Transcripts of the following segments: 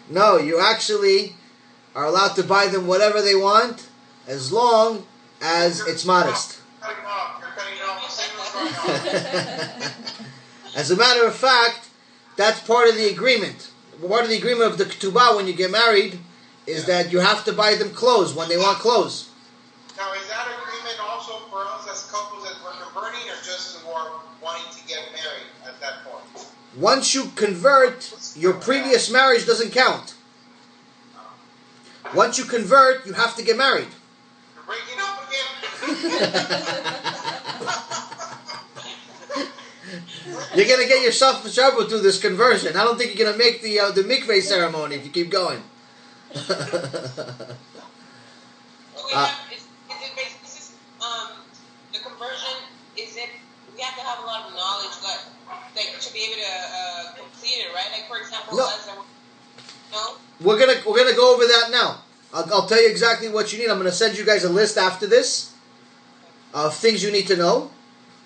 No, you actually are allowed to buy them whatever they want as long as it's modest. As a matter of fact, that's part of the agreement. Part of the agreement of the ketubah when you get married is that you have to buy them clothes when they want clothes. Now, is that agreement also for us as couples that we're converting, or just who are wanting to get married at that point? Once you convert, your previous marriage doesn't count. Once you convert, you have to get married. You're breaking up again. You're going to get yourself in trouble through this conversion. I don't think you're going to make the mikveh ceremony if you keep going. The conversion, is it, we have to have a lot of knowledge like to be able to complete it, right? Like, for example, no. No? We're gonna go over that now. I'll tell you exactly what you need. I'm going to send you guys a list after this of things you need to know.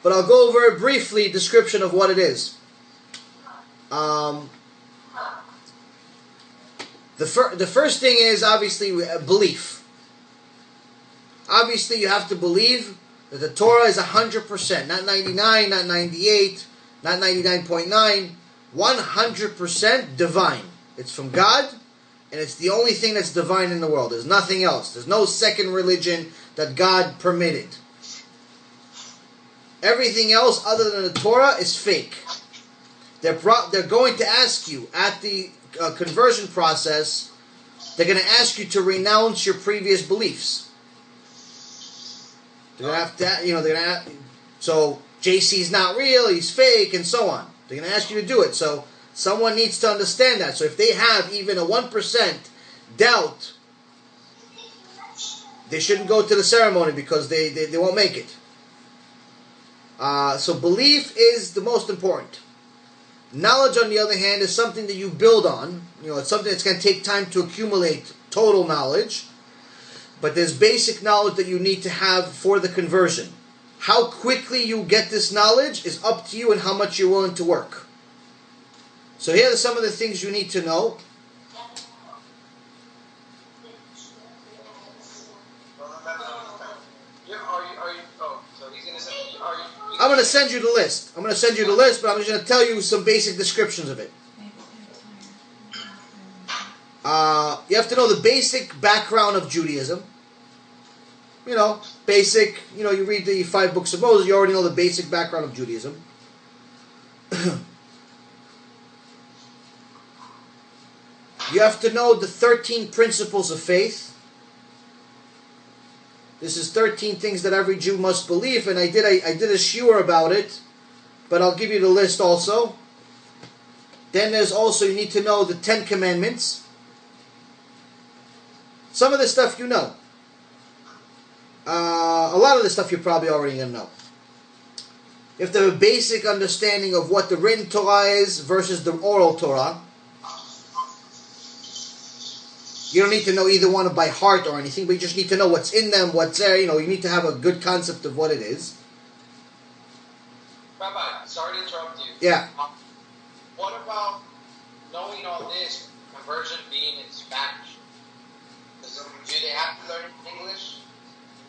But I'll go over a briefly description of what it is. The first thing is obviously belief. Obviously you have to believe that the Torah is 100%, not 99, not 98, not 99.9, 100% divine. It's from God, and it's the only thing that's divine in the world. There's nothing else. There's no second religion that God permitted. Everything else other than the Torah is fake. They're going to ask you at the conversion process, they're going to ask you to renounce your previous beliefs. They're going to have to, so JC's not real, he's fake, and so on. They're going to ask you to do it. So someone needs to understand that. So if they have even a 1% doubt, they shouldn't go to the ceremony because they won't make it. So belief is the most important. Knowledge, on the other hand, is something that you build on. It's something that's going to take time to accumulate total knowledge. But there's basic knowledge that you need to have for the conversion. How quickly you get this knowledge is up to you and how much you're willing to work. So here are some of the things you need to know. I'm going to send you the list. But I'm just going to tell you some basic descriptions of it. You have to know the basic background of Judaism. Basic, you read the 5 books of Moses, you already know the basic background of Judaism. You have to know the 13 principles of faith. This is 13 things that every Jew must believe, and I did a shiur about it, but I'll give you the list also. Then there's also, you need to know the 10 commandments. Some of this stuff you know. A lot of the stuff you're probably already going to know. You have to have a basic understanding of what the written Torah is versus the oral Torah. You don't need to know either one by heart or anything, but you just need to know what's in them, what's there. You need to have a good concept of what it is. Rabbi, sorry to interrupt you. Yeah. What about knowing all this, conversion being in Spanish? Do they have to learn English?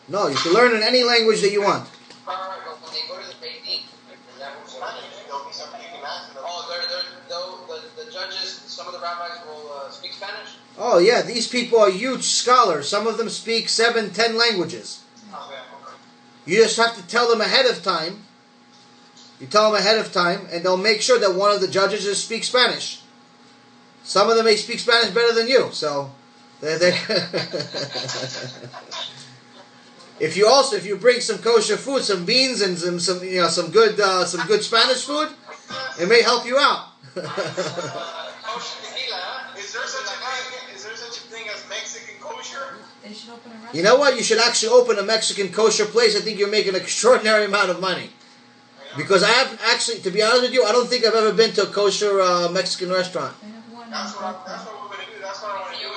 No, you can learn in any language that you want. Right, but when they go to the Beit Din, there'll be something you can ask them. The judges, some of the rabbis will speak Spanish? Oh yeah, these people are huge scholars. Some of them speak 7, 10 languages. Okay. You just have to tell them ahead of time. You tell them ahead of time, and they'll make sure that one of the judges just speaks Spanish. Some of them may speak Spanish better than you, so they If you bring some kosher food, some beans, and some good Spanish food, it may help you out. Is there such a thing as Mexican kosher? They should open a restaurant. You know what? You should actually open a Mexican kosher place. I think you're making an extraordinary amount of money. Because I haven't actually, to be honest with you, I don't think I've ever been to a kosher Mexican restaurant. They have one. That's what we're going to do. That's what I want to do.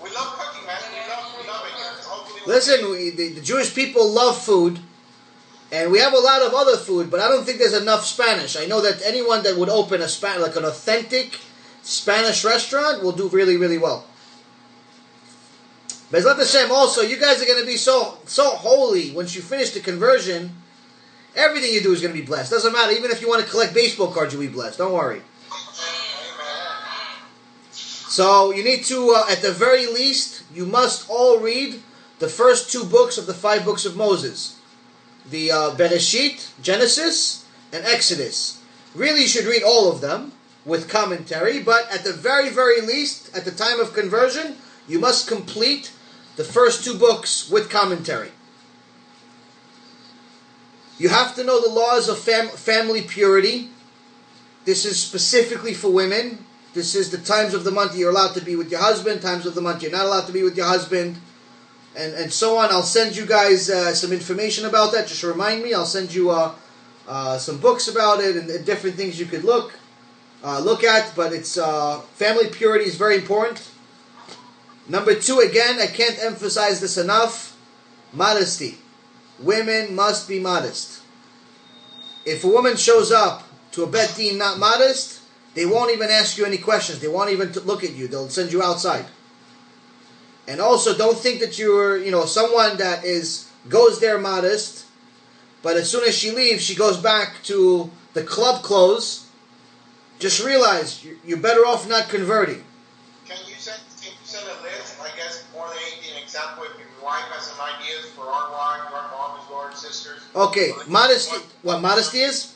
We love cooking, man. We love it. Hopefully Listen, the Jewish people love food, And we have a lot of other food, but I don't think there's enough Spanish. I know that anyone that would open like an authentic Spanish restaurant will do really, really well. Bezrat Hashem, also, you guys are going to be so holy once you finish the conversion. Everything you do is going to be blessed. Doesn't matter. Even if you want to collect baseball cards, you'll be blessed. Don't worry. So you need to, at the very least, you must all read the first 2 books of the 5 books of Moses. The Bereshit, Genesis, and Exodus. Really, you should read all of them with commentary, but at the very, very least, at the time of conversion, you must complete the first 2 books with commentary. You have to know the laws of family purity. This is specifically for women. This is the times of the month you're allowed to be with your husband, times of the month you're not allowed to be with your husband, and so on. I'll send you guys some information about that. Just remind me. I'll send you some books about it and different things you could look at. But it's family purity is very important. Number 2, again, I can't emphasize this enough. Modesty. Women must be modest. If a woman shows up to a bet din not modest, they won't even ask you any questions. They won't even look at you. They'll send you outside. And also, don't think that you're, someone that goes there modest, but as soon as she leaves, she goes back to the club clothes. Just realize you're better off not converting. Can you send a list? I guess more than anything, an example. If your wife has some ideas for our wives, our moms, our sisters. Okay, modesty. What modesty is?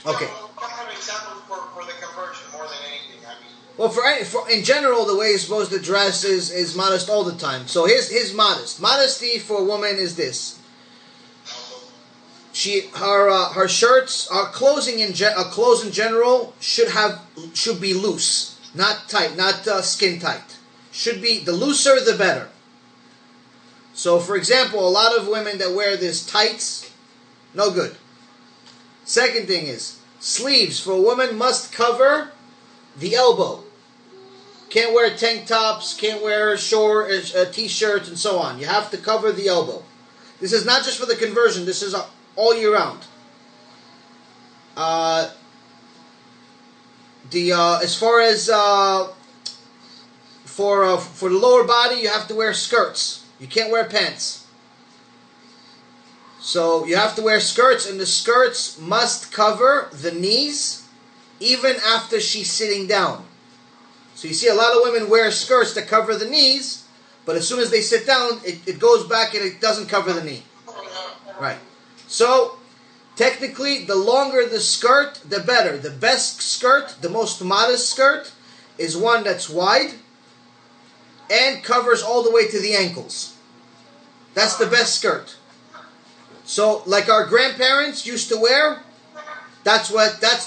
Okay. Kind of examples for the conversion more than anything. I mean. Well, for in general, the way you're supposed to dress is modest all the time. So here's modest. Modesty for a woman is this. Her shirts, her clothes in general should be loose, not tight, not skin tight. Should be, the looser the better. So, for example, a lot of women that wear this tights, no good. Second thing is, sleeves for a woman must cover the elbow. Can't wear tank tops, can't wear short t-shirts and so on. You have to cover the elbow. This is not just for the conversion, this is all year round. As far as for the lower body, you have to wear skirts. You can't wear pants. So you have to wear skirts, and the skirts must cover the knees even after she's sitting down. So you see a lot of women wear skirts that cover the knees, but as soon as they sit down, it goes back and it doesn't cover the knee. Right. So, technically, the longer the skirt, the better. The best skirt, the most modest skirt, is one that's wide and covers all the way to the ankles. That's the best skirt. So, like our grandparents used to wear, that's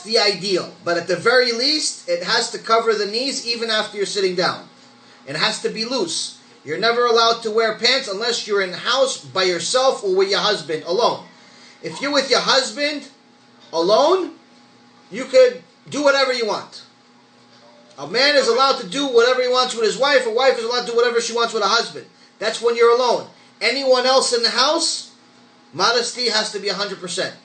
the ideal. But at the very least, it has to cover the knees even after you're sitting down. It has to be loose. You're never allowed to wear pants unless you're in the house by yourself or with your husband alone. If you're with your husband alone, you could do whatever you want. A man is allowed to do whatever he wants with his wife. A wife is allowed to do whatever she wants with a husband. That's when you're alone. Anyone else in the house, modesty has to be 100%. And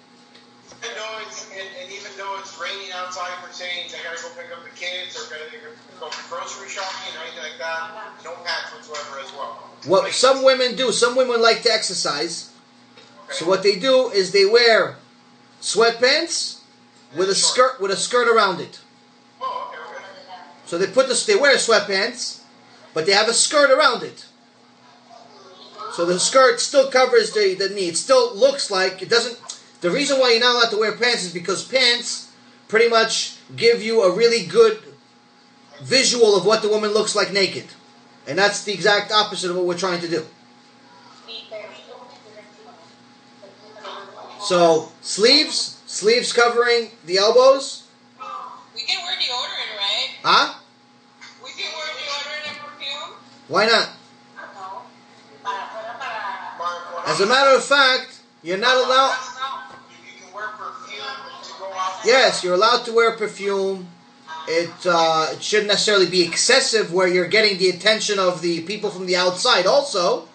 even though it's raining outside for change, I gotta go pick up the kids or gotta go grocery shopping or anything like that, no pants whatsoever as well. What some women do, some women like to exercise. Okay. So what they do is they wear sweatpants with a skirt around it. Oh, okay. So they wear sweatpants, but they have a skirt around it. So the skirt still covers the knee. It still looks like it doesn't. The reason why you're not allowed to wear pants is because pants pretty much give you a really good visual of what the woman looks like naked. And that's the exact opposite of what we're trying to do. So, sleeves covering the elbows. We can wear deodorant, right? Huh? We can wear deodorant and perfume? Why not? As a matter of fact, you're not allowed. You can wear perfume to go out. Yes, you're allowed to wear perfume. It shouldn't necessarily be excessive where you're getting the attention of the people from the outside also.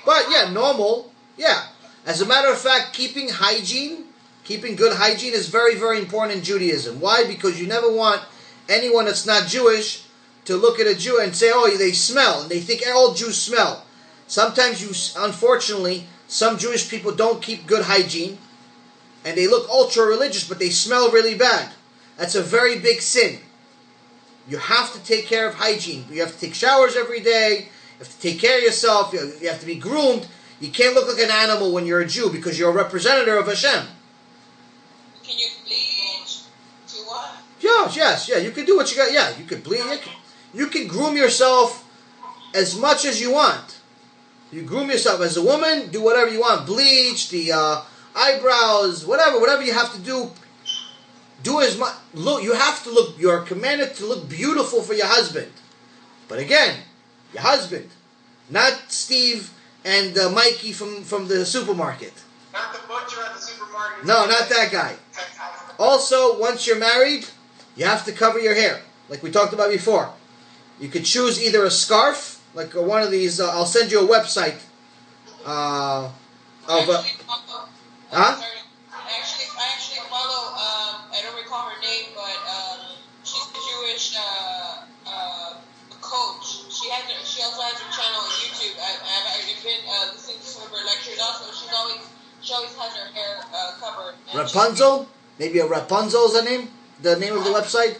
But yeah, normal. Yeah. As a matter of fact, keeping good hygiene is very, very important in Judaism. Why? Because you never want anyone that's not Jewish to look at a Jew and say, oh, they smell, and they think all Jews smell. Sometimes unfortunately, some Jewish people don't keep good hygiene, and they look ultra-religious, but they smell really bad. That's a very big sin. You have to take care of hygiene. You have to take showers every day. You have to take care of yourself. You have to be groomed. You can't look like an animal when you're a Jew because you're a representative of Hashem. Can you bleach? To what? Yes. You can do what you got. Yeah, you can bleach. You can groom yourself as much as you want. You groom yourself as a woman, do whatever you want. Bleach, the eyebrows, whatever you have to do. Do as much. Look, you have to look. You are commanded to look beautiful for your husband. But again, your husband, not Steve and Mikey from the supermarket. Not the butcher at the supermarket. No, not that guy. Also, once you're married, you have to cover your hair, like we talked about before. You could choose either a scarf, like one of these. I'll send you a website. I actually follow. I don't recall her name, but she's a Jewish coach. She also has her channel on YouTube. I've been listening to some of her lectures. Also, she always has her hair covered. Rapunzel, maybe a Rapunzel is the name of the website.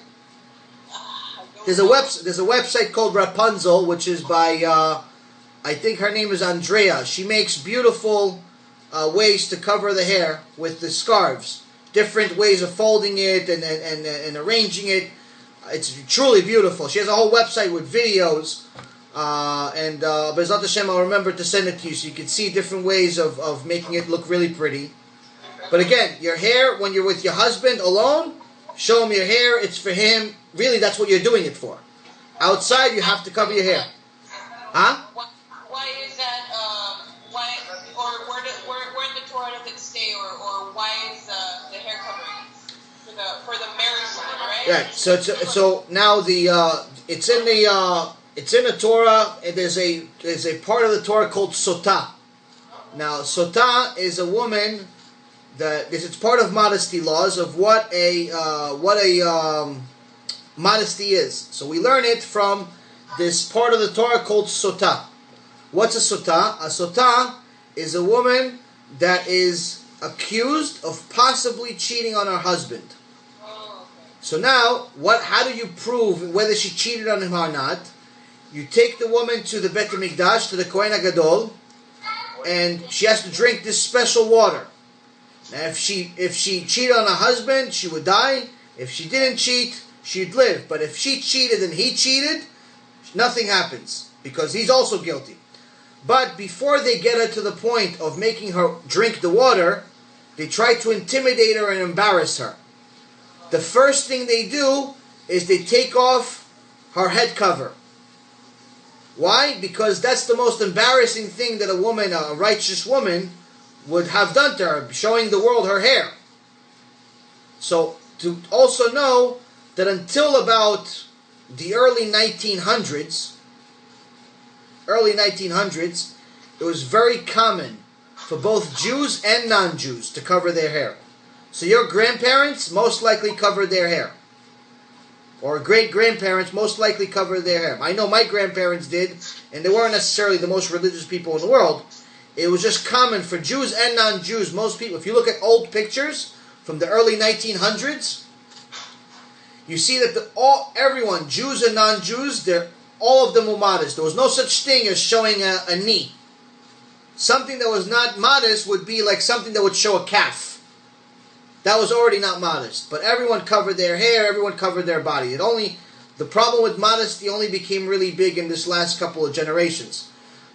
There's a website called Rapunzel, which is by I think her name is Andrea. She makes beautiful ways to cover the hair with the scarves. Different ways of folding it and arranging it. It's truly beautiful. She has a whole website with videos. B'ezrat Hashem, I'll remember to send it to you so you can see different ways of making it look really pretty. But again, your hair, when you're with your husband alone, show him your hair. It's for him. Really, that's what you're doing it for. Outside, you have to cover your hair. Huh? Why is that? Why or where in the Torah does it stay, or why is the hair covering for the married woman, right? Right. So now it's in the Torah. And there's a part of the Torah called sotah. Now, sotah is a woman that it's part of modesty laws of what a modesty is. So we learn it from this part of the Torah called sotah. What's a sotah? A sotah is a woman that is accused of possibly cheating on her husband. So now, how do you prove whether she cheated on him or not? You take the woman to the Bet HaMikdash, to the Kohen HaGadol, and she has to drink this special water. Now, if she cheated on her husband, she would die. If she didn't cheat, she'd live. But if she cheated and he cheated, nothing happens, because he's also guilty. But before they get her to the point of making her drink the water, they try to intimidate her and embarrass her. The first thing they do is they take off her head cover. Why? Because that's the most embarrassing thing that a righteous woman, would have done to her, showing the world her hair. So, to also know that until about the early 1900s, it was very common for both Jews and non-Jews to cover their hair. So your grandparents most likely covered their hair. Or great-grandparents most likely covered their hair. I know my grandparents did, and they weren't necessarily the most religious people in the world. It was just common for Jews and non-Jews, most people. If you look at old pictures from the early 1900s, you see that everyone, Jews and non-Jews, all of them were modest. There was no such thing as showing a knee. Something that was not modest would be like something that would show a calf. That was already not modest. But everyone covered their hair, everyone covered their body. The problem with modesty only became really big in this last couple of generations.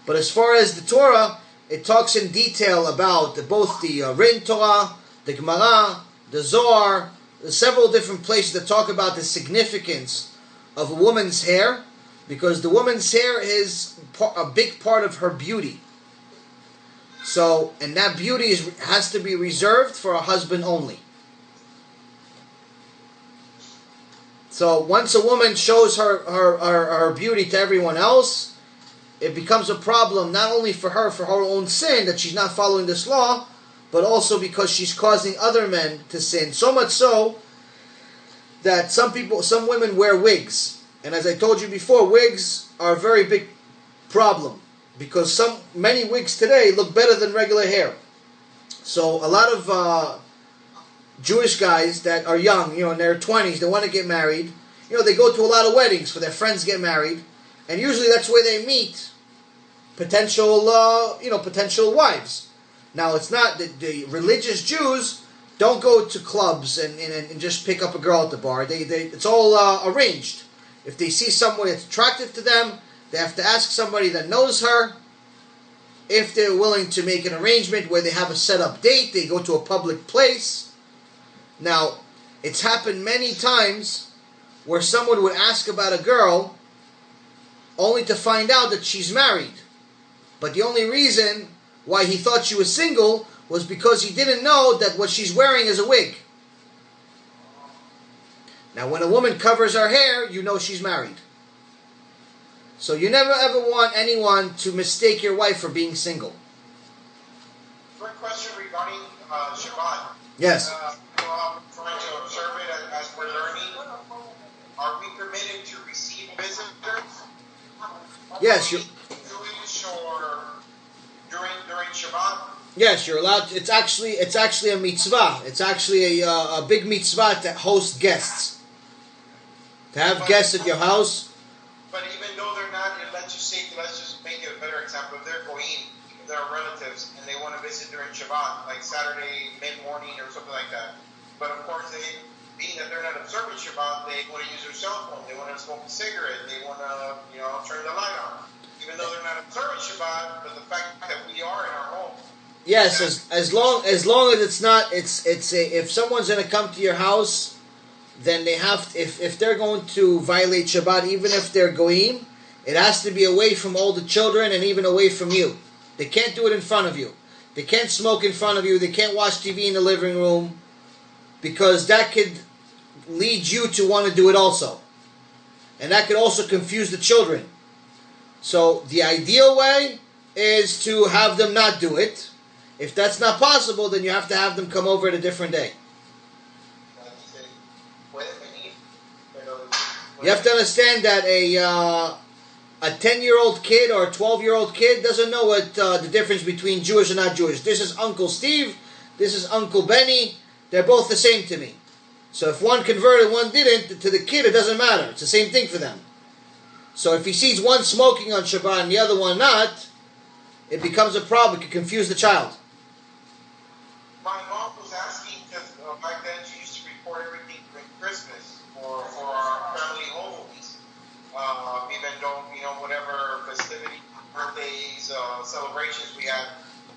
But as far as the Torah, it talks in detail about both the written Torah, the Gemara, the Zohar, several different places that talk about the significance of a woman's hair, because the woman's hair is a big part of her beauty. So, and that beauty has to be reserved for a husband only. So once a woman shows her beauty to everyone else, it becomes a problem not only for her own sin, that she's not following this law, but also because she's causing other men to sin. So much so that some women wear wigs. And as I told you before, wigs are a very big problem, because many wigs today look better than regular hair. So a lot of Jewish guys that are young, in their 20s, they want to get married. They go to a lot of weddings for their friends get married, and usually that's where they meet potential wives. Now, it's not the religious Jews don't go to clubs and just pick up a girl at the bar. It's all arranged. If they see someone that's attractive to them, they have to ask somebody that knows her. If they're willing to make an arrangement where they have a set-up date, they go to a public place. Now, it's happened many times where someone would ask about a girl only to find out that she's married. But the only reason why he thought she was single was because he didn't know that what she's wearing is a wig. Now, when a woman covers her hair, you know she's married. So you never ever want anyone to mistake your wife for being single. Quick question regarding Shabbat. Yes. Trying to observe it as we're learning. Are we permitted to receive visitors? Yes. Jewish or during Shabbat? Yes, you're allowed. It's actually a mitzvah. It's actually a big mitzvah to host guests. To have guests at your house. But even though they're not, let's just make it a better example. If they're goyim, if they're relatives, and they want to visit during Shabbat, like Saturday mid-morning or something like that. But of course, being that they're not observing Shabbat, they want to use their cell phone. They want to smoke a cigarette. They want to, turn the light on. Even though they're not observing Shabbat, but the fact that we are in our home. Yes, as long as it's not, if someone's going to come to your house, then they have, if they're going to violate Shabbat, even if they're goyim, it has to be away from all the children and even away from you. They can't do it in front of you. They can't smoke in front of you. They can't watch TV in the living room, because that could lead you to want to do it also. And that could also confuse the children. So the ideal way is to have them not do it. If that's not possible, then you have to have them come over at a different day. You have to understand that a 10-year-old kid or a 12-year-old kid doesn't know what the difference between Jewish and not Jewish. This is Uncle Steve. This is Uncle Benny. They're both the same to me. So if one converted, one didn't, to the kid, it doesn't matter. It's the same thing for them. So if he sees one smoking on Shabbat and the other one not, it becomes a problem. It can confuse the child. My mom was asking, because back then she used to record everything during Christmas for our family home movies. Even though, whatever festivity, birthdays, celebrations we had.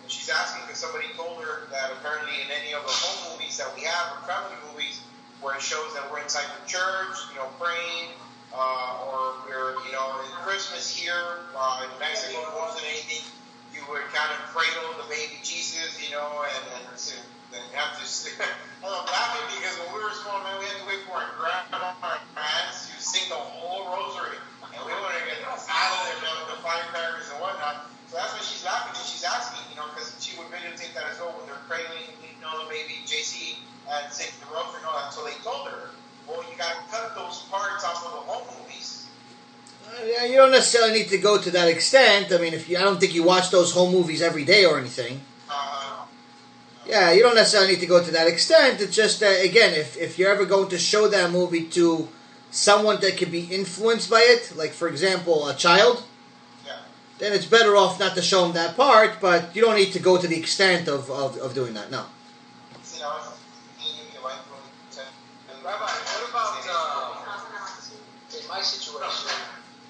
And she's asking because somebody told her that apparently in any of the home movies that we have, or family movies, where it shows that we're inside the church, praying, or we're, in Christmas here, in Mexico, more than anything, you would kind of cradle the baby Jesus, and have to. I'm laughing because when we were small, man, we had to wait for our grandparents to sing the whole rosary, and we wanted to get out of there, the firecrackers and whatnot. So that's why she's laughing and she's asking, because she would videotape that as well when they're cradling, the baby JC and sing the rosary and all that. So they told her, well, you got to cut those parts off of the home movies. Yeah, you don't necessarily need to go to that extent. I mean, I don't think you watch those home movies every day or anything. Yeah, you don't necessarily need to go to that extent. It's just, again, if you're ever going to show that movie to someone that could be influenced by it, like, for example, a child, then it's better off not to show them that part, but you don't need to go to the extent of doing that, no. Rabbi, what about, in my situation,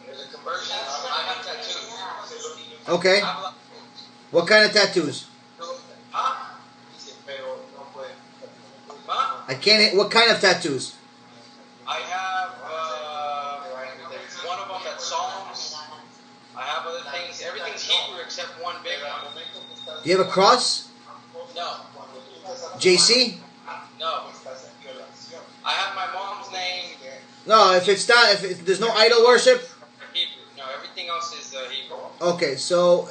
there's a conversion, I have tattoos. Okay. What kind of tattoos? I can't. What kind of tattoos? I have one of them that's Psalms. I have other things. Everything's Hebrew except one big one. Do you have a cross? No. JC? No. I have my mom's name. No, if there's no idol worship. Hebrew. No, everything else is Hebrew. Okay, so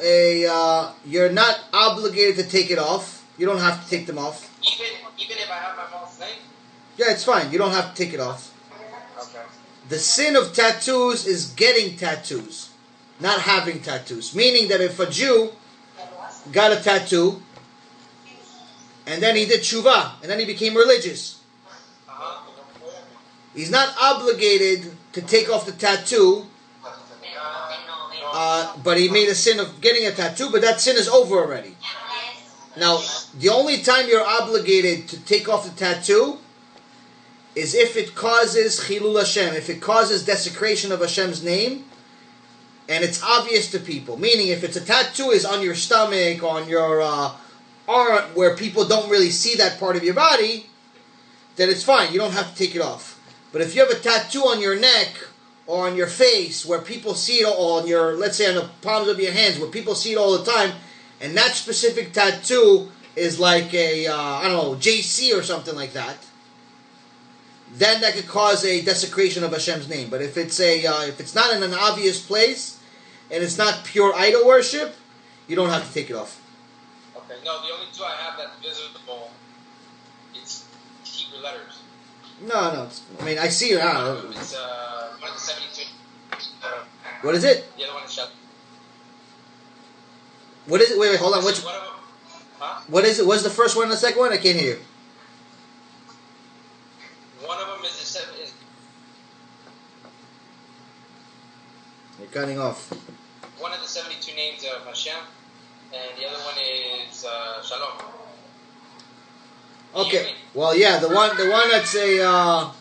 you're not obligated to take it off. You don't have to take them off. Even if I have my mom's name? Yeah, it's fine. You don't have to take it off. Okay. The sin of tattoos is getting tattoos, not having tattoos. Meaning that if a Jew got a tattoo, and then he did tshuva, and then he became religious, he's not obligated to take off the tattoo, but he made a sin of getting a tattoo, but that sin is over already. Now, the only time you're obligated to take off the tattoo is if it causes chilul Hashem, if it causes desecration of Hashem's name, and it's obvious to people. Meaning, if it's a tattoo is on your stomach, on your arm, where people don't really see that part of your body, then it's fine. You don't have to take it off. But if you have a tattoo on your neck or on your face, where people see it, or on your, let's say on the palms of your hands, where people see it all the time, and that specific tattoo is like a, JC or something like that, then that could cause a desecration of Hashem's name. But if it's if it's not in an obvious place and it's not pure idol worship, you don't have to take it off. Okay. No, the only two I have that's visible, it's Hebrew letters. No. I see it. It's one of the 72. What is it? The other one is shut. What is it? Wait, hold on. One of them, huh? What is it? What's the first one and the second one? I can't hear you. One of them is the seven. You're cutting off. One of the 72 names of Hashem, and the other one is Shalom. Okay. Well, yeah, the one that's the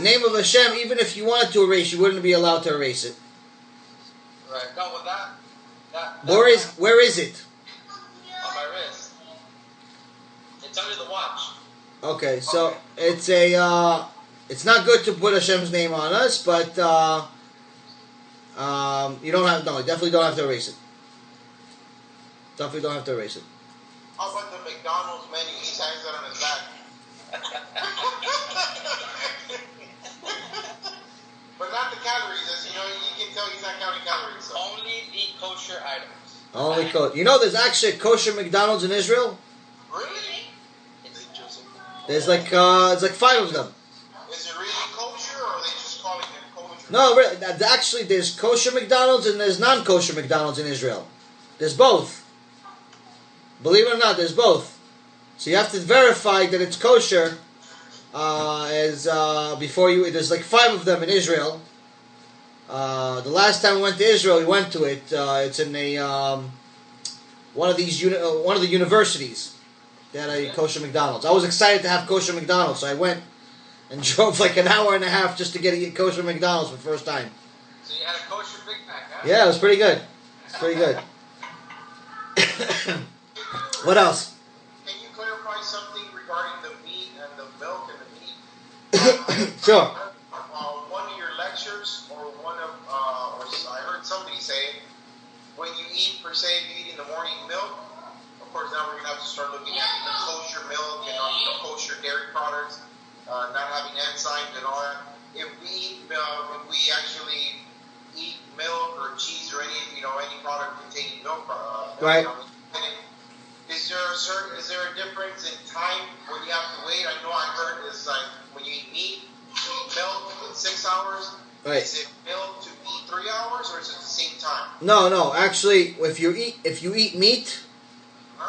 name of Hashem. Even if you wanted to erase, you wouldn't be allowed to erase it. Right. No, well that Where is it? On my wrist. It's under the watch. Okay, so it's it's not good to put Hashem's name on us, but you definitely don't have to erase it. Definitely don't have to erase it. How about the McDonald's menu? He hangs that on his back. But not the calories, as you know, you can tell he's not counting calories. So. Only the kosher items. Only kosher. You know, there's actually a kosher McDonald's in Israel. Really? There's like it's like 5 of them. Is it really kosher, or are they just calling it kosher? No, really. Actually, there's kosher McDonald's and there's non-kosher McDonald's in Israel. There's both. Believe it or not, there's both. So you have to verify that it's kosher before you. There's like 5 of them in Israel. The last time we went to Israel, we went to it. It's in a one of the universities. They had a kosher McDonald's. I was excited to have kosher McDonald's, so I went and drove like an hour and a half just to get a kosher McDonald's for the first time. So you had a kosher Big Mac, huh? Yeah, it was pretty good. It's pretty good. What else? Can you clarify something regarding the meat and the milk and the meat? Sure. One of your lectures, or or I heard somebody say, when you eat, per se, if you eat in the morning milk, of course now we're going to have to start looking at the kosher milk and kosher dairy products, not having enzymes and all that. If we actually eat milk or cheese or any product containing milk, right. Is there a difference in time when you have to wait? I know I heard it's like when you eat meat, you eat milk in 6 hours. Right. Is it milk to eat 3 hours, or is it the same time? No. Actually, if you eat meat,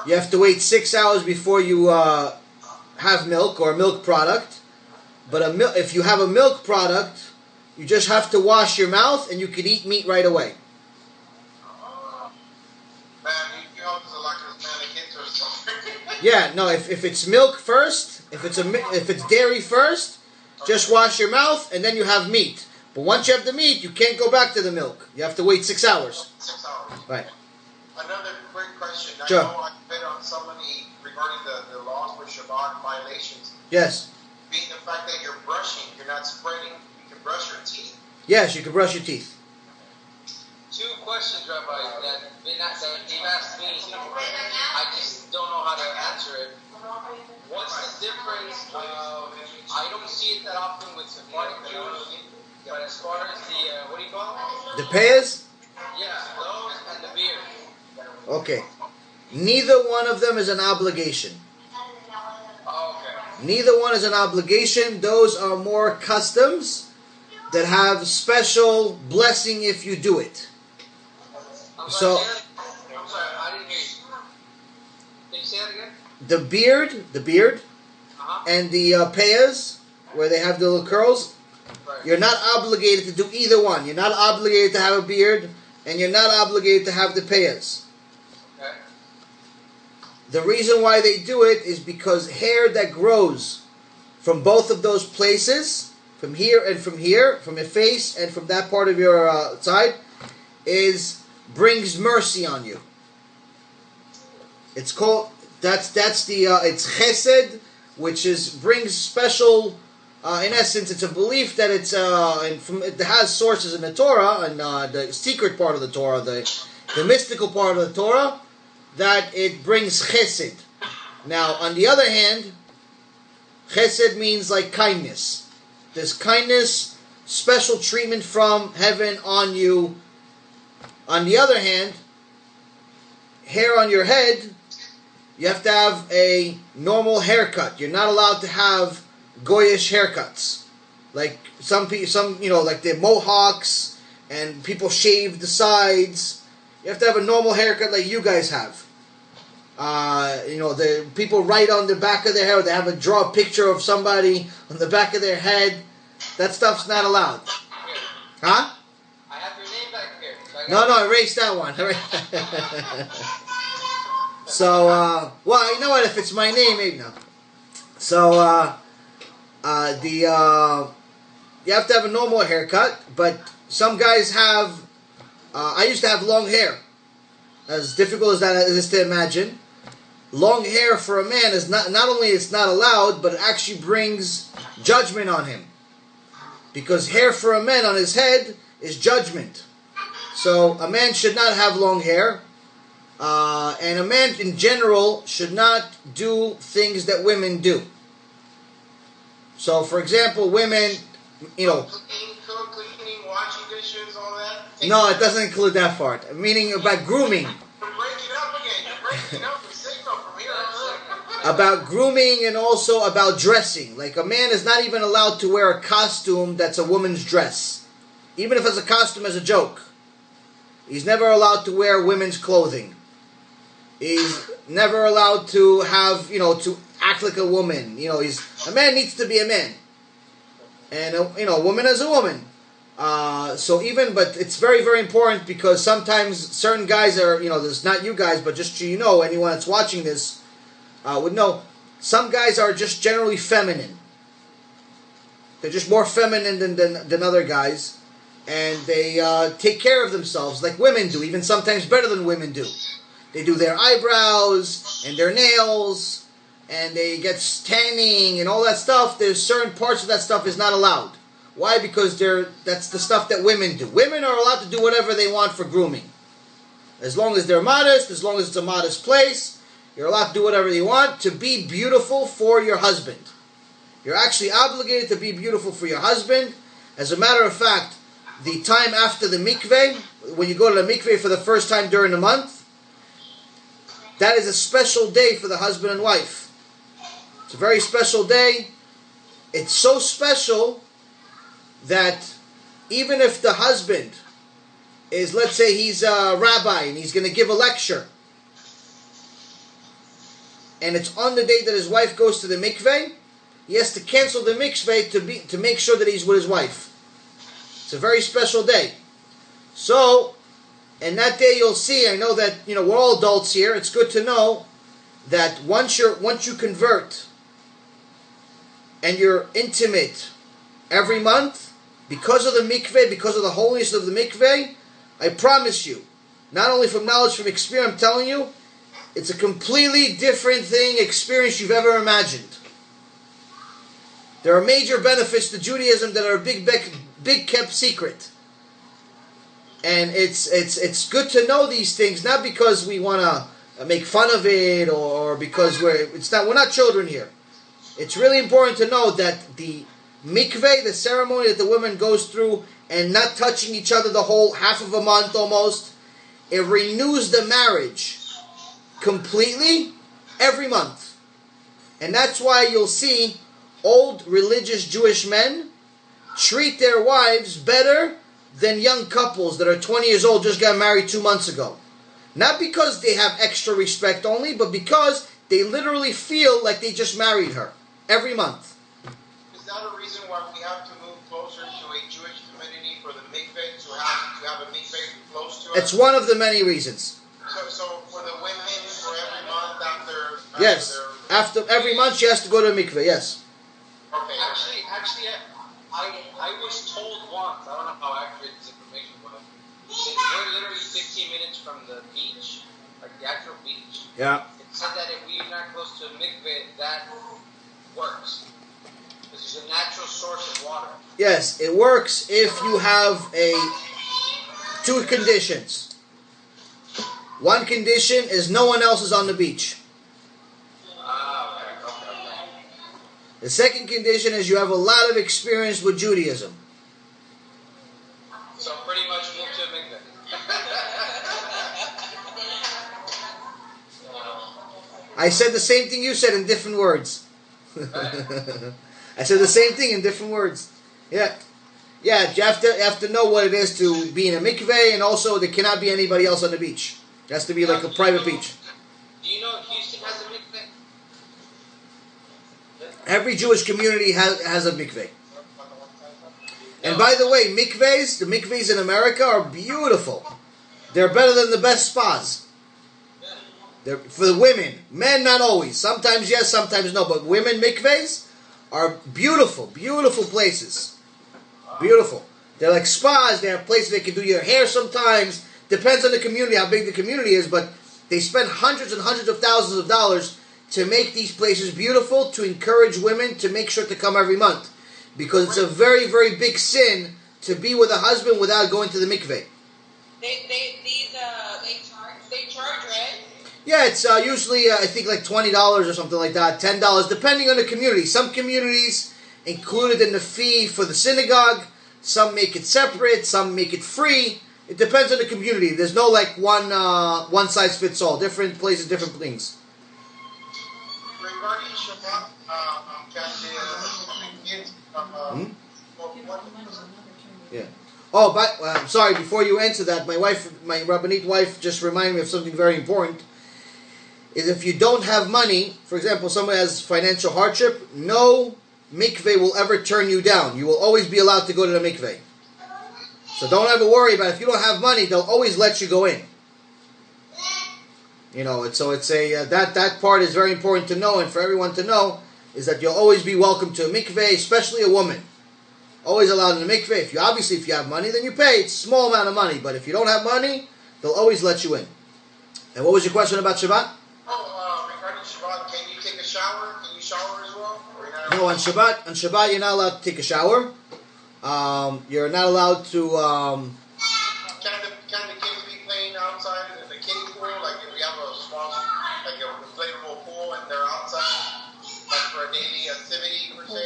you have to wait 6 hours before you have milk or a milk product. But if you have a milk product, you just have to wash your mouth and you can eat meat right away. Yeah, no. If it's milk first, if it's dairy first, just wash your mouth and then you have meat. But once you have the meat, you can't go back to the milk. You have to wait 6 hours. 6 hours. Right. Another quick question. Sure. I know I read on somebody regarding the laws for Shabbat violations. Yes. Being the fact that you're brushing, you're not spreading. You can brush your teeth. Yes, you can brush your teeth. 2 questions, Rabbi, that they've asked me. I just don't know how to answer it. What's the difference of, I don't see it that often with Sephardic Jews, but as far as the, what do you call it? The payas? Yeah, those and the beard. Okay. Neither one of them is an obligation. Oh, okay. Neither one is an obligation. Those are more customs that have special blessing if you do it. I'm So, sorry, I didn't hear you. Can you say that again? the beard, Uh-huh. and the payas, where they have the little curls, Right. you're not obligated to do either one. You're not obligated to have a beard, and you're not obligated to have the payas. Okay. The reason why they do it is because hair that grows from both of those places, from here and from here, from your face and from that part of your side, brings mercy on you. It's called it's chesed, which brings special. In essence, it's a belief that it has sources in the Torah and the secret part of the Torah, the mystical part of the Torah, that it brings chesed. Now, on the other hand, chesed means like kindness. There's kindness, special treatment from heaven on you. On the other hand, hair on your head, you have to have a normal haircut. You're not allowed to have goyish haircuts, like some like the mohawks, and people shave the sides. You have to have a normal haircut like you guys have. The people write on the back of their hair. They have draw a picture of somebody on the back of their head. That stuff's not allowed. Huh? I have your name back here. No, erase that one. So, well, you know what? If it's my name, maybe no. So, you have to have a normal haircut, but some guys have. I used to have long hair. As difficult as that is to imagine, long hair for a man is not only it's not allowed, but it actually brings judgment on him. Because hair for a man on his head is judgment. So a man should not have long hair. And a man in general should not do things that women do. So, for example, women, Cleaning, washing dishes, all that. No, it doesn't include that part. Meaning about grooming. You're breaking up again. You're breaking up the signal from here on. About grooming and also about dressing. Like a man is not even allowed to wear a costume that's a woman's dress. Even if it's a costume as a joke. He's never allowed to wear women's clothing. He's never allowed to have, to act like a woman. A man needs to be a man. And, a woman is a woman. But it's very, very important because sometimes certain guys are, there's not you guys, but just so you know, anyone that's watching this would know, some guys are just generally feminine. They're just more feminine than other guys. And they take care of themselves like women do, even sometimes better than women do. They do their eyebrows and their nails, and they get tanning and all that stuff. There's certain parts of that stuff is not allowed. Why? Because that's the stuff that women do. Women are allowed to do whatever they want for grooming. As long as they're modest, as long as it's a modest place, you're allowed to do whatever you want to be beautiful for your husband. You're actually obligated to be beautiful for your husband. As a matter of fact, the time after the mikveh, when you go to the mikveh for the first time during the month, that is a special day for the husband and wife. It's a very special day. It's so special that even if the husband is, let's say he's a rabbi and he's going to give a lecture, and it's on the day that his wife goes to the mikveh, he has to cancel the mikveh to make sure that he's with his wife. It's a very special day. So, and that day you'll see, I know that, we're all adults here, it's good to know that once you convert and you're intimate every month, because of the mikveh, because of the holiness of the mikveh, I promise you, not only from knowledge, from experience, I'm telling you, it's a completely different experience you've ever imagined. There are major benefits to Judaism that are a big kept secret. And it's good to know these things, not because we want to make fun of it or because we're not children here. It's really important to know that the mikveh, the ceremony that the woman goes through, and not touching each other the whole half of a month almost, it renews the marriage completely every month. And that's why you'll see old religious Jewish men treat their wives better than young couples that are 20 years old, just got married 2 months ago. Not because they have extra respect only, but because they literally feel like they just married her every month. Is that a reason why we have to move closer to a Jewish community for the mikveh, to have a mikveh close to us? It's one of the many reasons. So for the women, for every month after Yes. After every month she has to go to a mikveh, yes. Okay. Actually, I was told once, I don't know how accurate this information was, since we're literally 15 minutes from the beach, like the actual beach, Yeah. it said that if we're not close to a mikveh, that works. This is a natural source of water. Yes, it works if you have two conditions. One condition is no one else is on the beach. Okay. The second condition is you have a lot of experience with Judaism. So pretty much move to a mikveh. I said the same thing you said in different words. I said the same thing in different words. Yeah. Yeah, you have to know what it is to be in a mikveh, and also there cannot be anybody else on the beach. It has to be like a private beach. Do you know Houston has a mikveh? Every Jewish community has a mikveh. And by the way, the mikvehs in America are beautiful. They're better than the best spas. They're for the women. Men, not always. Sometimes yes, sometimes no. But women mikvehs are beautiful, beautiful places. Beautiful. They're like spas. They have places they can do your hair sometimes. Depends on the community, how big the community is. But they spend hundreds and hundreds of thousands of dollars to make these places beautiful, to encourage women to make sure to come every month. Because it's a very, very big sin to be with a husband without going to the mikveh. They charge, right? Yeah, it's usually, I think, like $20 or something like that, $10, depending on the community. Some communities include it in the fee for the synagogue. Some make it separate. Some make it free. It depends on the community. There's no, like, one size fits all. Different places, different things. Regarding Shabbat, Yeah. Oh, but I'm sorry. Before you answer that, my Rabbanit wife, just reminded me of something very important. Is if you don't have money, for example, someone has financial hardship, no mikveh will ever turn you down. You will always be allowed to go to the mikveh. So don't ever worry about it. If you don't have money, they'll always let you go in. You know, that part is very important to know, and for everyone to know is that you'll always be welcome to a mikveh, especially a woman. Always allowed in the mikveh. If you have money, then you pay. It's a small amount of money, but if you don't have money, they'll always let you in. And what was your question about Shabbat? Regarding Shabbat, can you take a shower? Can you shower as well? No, on Shabbat you're not allowed to take a shower. You're not allowed to. Can the kids be playing outside in the kiddie pool? Like if we have a small, like a inflatable pool, and they're outside, like for a daily activity per se.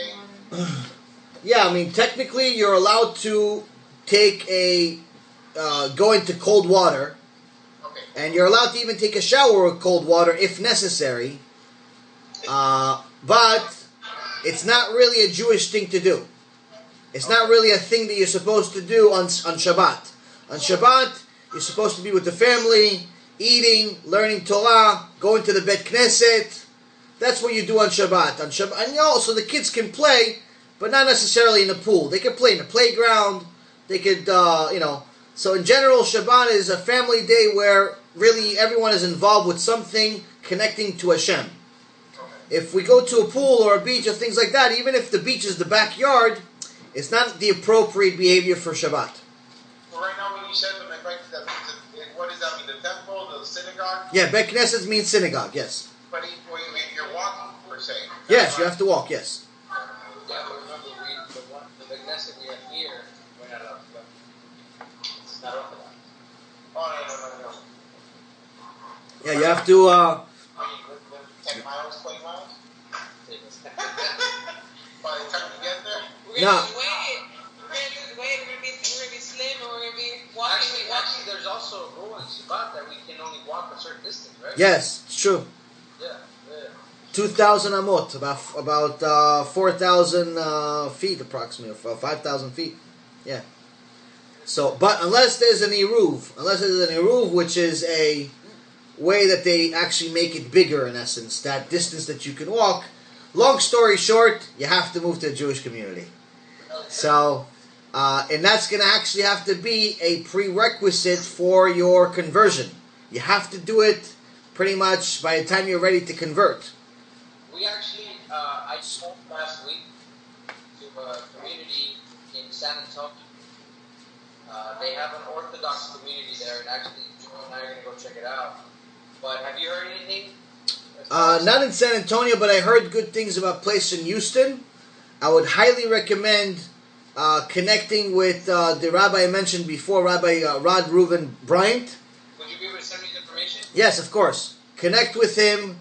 Yeah, I mean technically you're allowed to take go into cold water. And you're allowed to even take a shower with cold water if necessary. But it's not really a Jewish thing to do. It's not really a thing that you're supposed to do on Shabbat. On Shabbat, you're supposed to be with the family, eating, learning Torah, going to the Bet Knesset. That's what you do on Shabbat. And also the kids can play, but not necessarily in the pool. They can play in the playground. They could, So in general, Shabbat is a family day where really everyone is involved with something connecting to Hashem. If we go to a pool or a beach or things like that, even if the beach is the backyard, it's not the appropriate behavior for Shabbat. Well, right now when you said what does that mean? The temple, the synagogue? Yeah, Bet Knesset means synagogue, yes. But if you're walking, per se. Yes, you have to walk, yes. Yeah, but remember, the Knesset we have here, we're not allowed to go. It's not Orthodox. Oh, no. Yeah, you have to, 10 miles, 20 miles? By the time you get there? No. We're gonna be slim, or we're gonna be walking. Actually, there's also a rule in Shabbat that we can only walk a certain distance, right? Yes, it's true. Yeah. 2,000 amot, about 4,000 feet approximately, or 5,000 feet. Yeah. So, but unless there's an eruv, which is a way that they actually make it bigger, in essence, that distance that you can walk. Long story short, you have to move to a Jewish community. So, and that's going to actually have to be a prerequisite for your conversion. You have to do it pretty much by the time you're ready to convert. We actually, I spoke last week to a community in San Antonio. They have an Orthodox community there, and actually, Joel and I are going to go check it out. But have you heard anything? Not in San Antonio, but I heard good things about a place in Houston. I would highly recommend connecting with the rabbi I mentioned before, Rabbi Rod Reuven Bryant. Would you be able to send me the information? Yes, of course. Connect with him.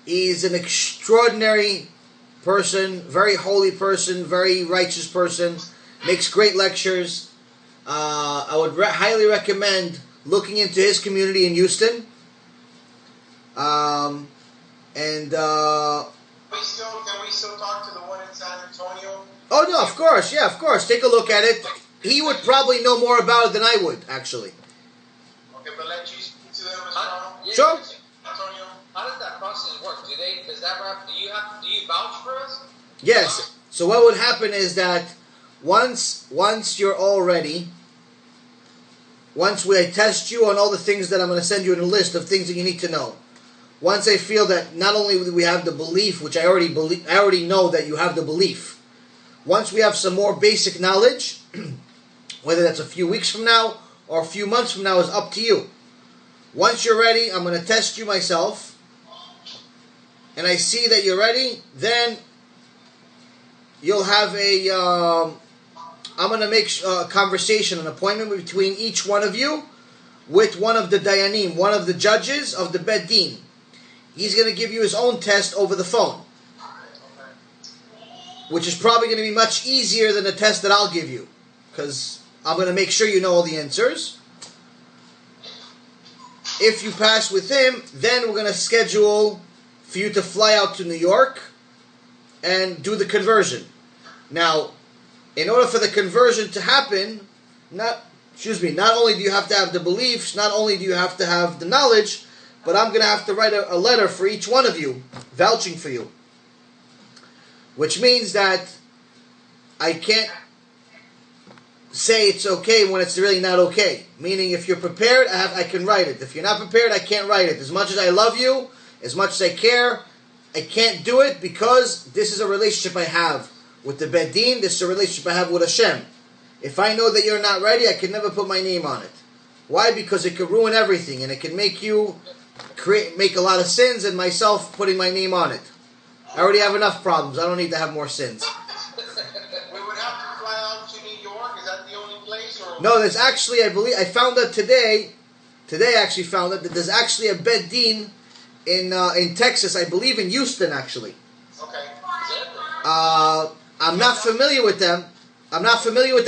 He's an extraordinary person, very holy person, very righteous person, makes great lectures. I would highly recommend looking into his community in Houston. Can we still talk to the one in San Antonio? Oh no, of course, yeah, of course. Take a look at it. He would probably know more about it than I would, actually. Okay, but let you speak to them as well. Yeah, Sure. Antonio. How does that process work? Do you vouch for us? Yes. So what would happen is that once you're all ready, once we test you on all the things that I'm going to send you in a list of things that you need to know. Once I feel that not only do we have the belief, which I already know that you have the belief. Once we have some more basic knowledge, whether that's a few weeks from now or a few months from now is up to you. Once you're ready, I'm going to test you myself, and I see that you're ready, then you'll have I'm going to make a conversation, an appointment between each one of you with one of the dayanim, one of the judges of the Bet Din. He's going to give you his own test over the phone, which is probably going to be much easier than the test that I'll give you, because I'm going to make sure you know all the answers. If you pass with him, then we're going to schedule for you to fly out to New York and do the conversion. Now, in order for the conversion to happen, not only do you have to have the beliefs, not only do you have to have the knowledge, but I'm going to have to write a letter for each one of you, vouching for you. Which means that I can't say it's okay when it's really not okay. Meaning, if you're prepared, I can write it. If you're not prepared, I can't write it. As much as I love you, as much as I care, I can't do it because this is a relationship I have with the Bet Din. This is a relationship I have with Hashem. If I know that you're not ready, I can never put my name on it. Why? Because it could ruin everything, and it can make you make a lot of sins, and myself putting my name on it. I already have enough problems. I don't need to have more sins. We would have to fly out to New York. Is that the only place? Or? No, there's actually, I found out today I actually found out that there's actually a Bet Din in Texas, I believe in Houston, actually. Okay. I'm not familiar with them. I'm not familiar with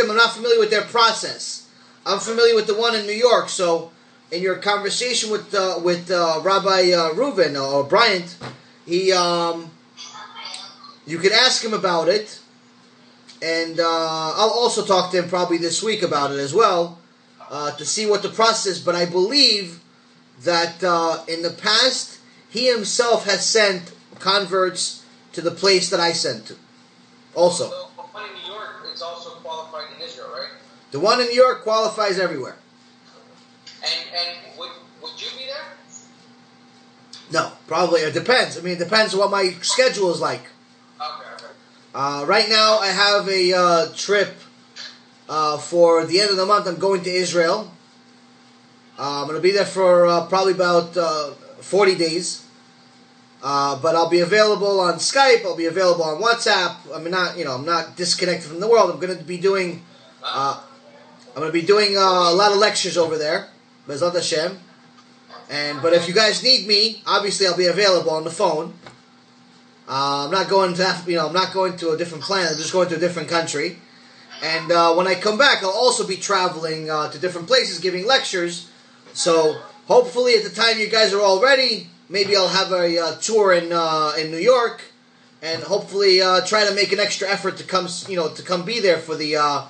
their process. I'm familiar with the one in New York. So, in your conversation with Rabbi Reuven or Bryant, you could ask him about it, and I'll also talk to him probably this week about it as well, to see what the process is. But I believe that in the past, he himself has sent converts to the place that I sent to. Also. So, the one in New York is also qualified in Israel, right? The one in New York qualifies everywhere. And would you be there? No, probably. It depends. I mean, it depends on what my schedule is like. Okay. Right now, I have a trip for the end of the month. I'm going to Israel. I'm going to be there for probably about 40 days. But I'll be available on Skype. I'll be available on WhatsApp. I'm not disconnected from the world. I'm going to be doing a lot of lectures over there. Bezat Hashem. But if you guys need me, obviously I'll be available on the phone. I'm not going to I'm not going to a different planet. I'm just going to a different country. And when I come back, I'll also be traveling to different places, giving lectures. So hopefully, at the time you guys are all ready, maybe I'll have a tour in New York, and hopefully try to make an extra effort to come be there for the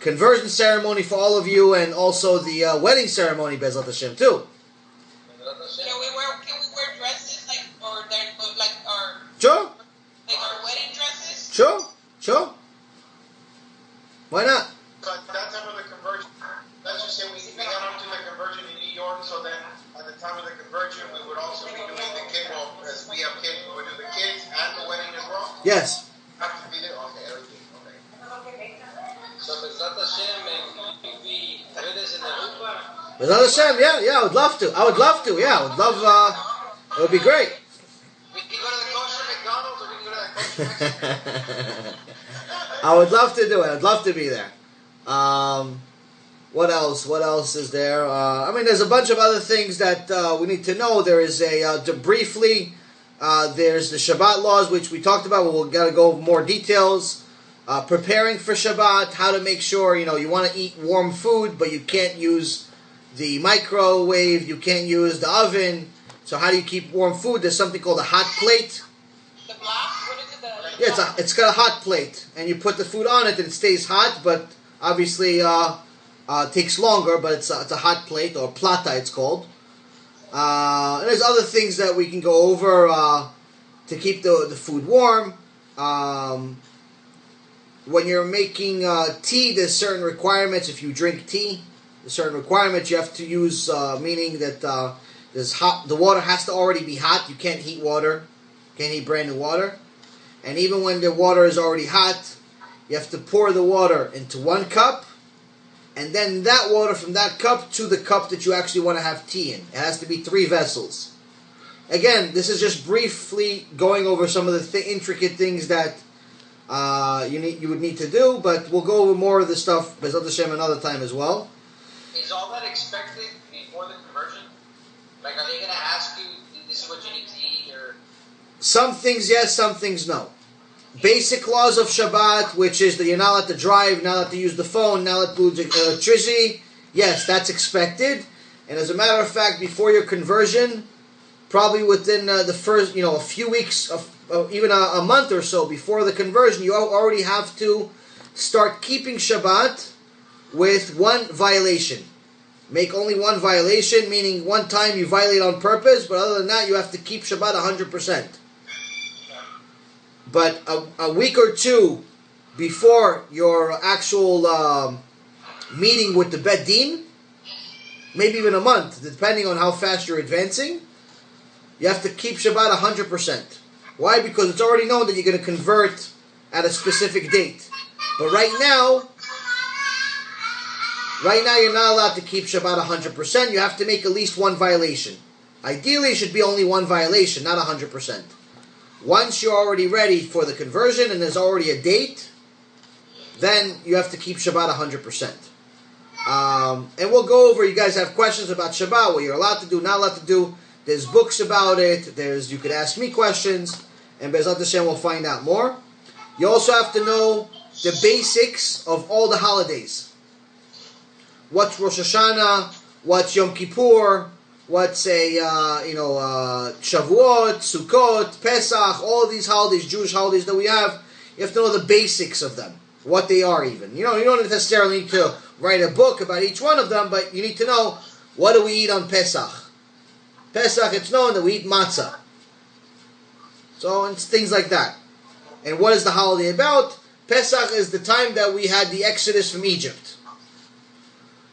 conversion ceremony for all of you, and also the wedding ceremony, Bezat Hashem, too. Can we wear dresses like our Sure. like our wedding dresses? Sure. Why not? So at that time of the conversion, let's just say we got up to the conversion in New York, so then at the time of the conversion, we would also be doing the kid, well, as we have kids, we would do the kids and the wedding as well? Yes. Have to be there? Okay, everything, okay. So Bezat Hashem, maybe we do this in the Rupa. Bezat Hashem, yeah, I would love to. It would be great. We can go to the kosher McDonald's, or we can go to the kosher Mexican. I would love to do it. I'd love to be there. What else? What else is there? There's a bunch of other things that we need to know. There is briefly, there's the Shabbat laws, which we talked about. We'll got to go over more details. Preparing for Shabbat, how to make sure, you want to eat warm food, but you can't use the microwave, you can't use the oven. So how do you keep warm food? There's something called a hot plate. The block? What is it? Yeah, it's got a hot plate, and you put the food on it, and it stays hot, but obviously takes longer, but it's a hot plate, or plata it's called. And there's other things that we can go over to keep the food warm. When you're making tea, there's certain requirements. If you drink tea, there's certain requirements you have to use, meaning that the water has to already be hot. You can't heat water. You can't heat brand new water. And even when the water is already hot, you have to pour the water into one cup, and then that water from that cup to the cup that you actually want to have tea in. It has to be 3 vessels. Again, this is just briefly going over some of the intricate things that you would need to do, but we'll go over more of this stuff, Bezat Hashem, another time as well. Is all that expected before the conversion? Like, are they going to ask you, this is what you need to eat, or? Some things yes, some things no. Basic laws of Shabbat, which is that you're not allowed to drive, not allowed to use the phone, not allowed to use electricity, yes, that's expected. And as a matter of fact, before your conversion, probably within the first, a few weeks, even a month or so before the conversion, you already have to start keeping Shabbat with one violation. Make only one violation, meaning one time you violate on purpose, but other than that, you have to keep Shabbat 100%. But a week or two before your actual meeting with the Bet Din, maybe even a month, depending on how fast you're advancing, you have to keep Shabbat 100%. Why? Because it's already known that you're going to convert at a specific date. But right now you're not allowed to keep Shabbat 100%. You have to make at least one violation. Ideally, it should be only one violation, not 100%. Once you're already ready for the conversion and there's already a date, then you have to keep Shabbat 100%. And we'll go over, you guys have questions about Shabbat, what you're allowed to do, not allowed to do. There's books about it. You could ask me questions, and Bezat Hashem will find out more. You also have to know the basics of all the holidays. What's Rosh Hashanah? What's Yom Kippur? What's Shavuot, Sukkot, Pesach? All of these holidays, Jewish holidays that we have. You have to know the basics of them, what they are even. You don't necessarily need to write a book about each one of them, but you need to know, what do we eat on Pesach? Pesach, it's known that we eat matzah. So it's things like that. And what is the holiday about? Pesach is the time that we had the exodus from Egypt.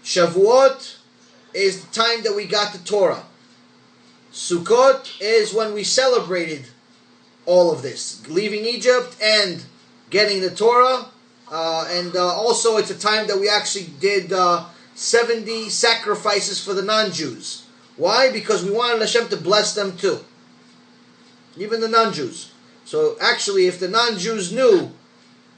Shavuot is the time that we got the Torah. Sukkot is when we celebrated all of this, leaving Egypt and getting the Torah. And also it's a time that we actually did 70 sacrifices for the non-Jews. Why? Because we wanted Hashem to bless them too. Even the non-Jews. So actually, if the non-Jews knew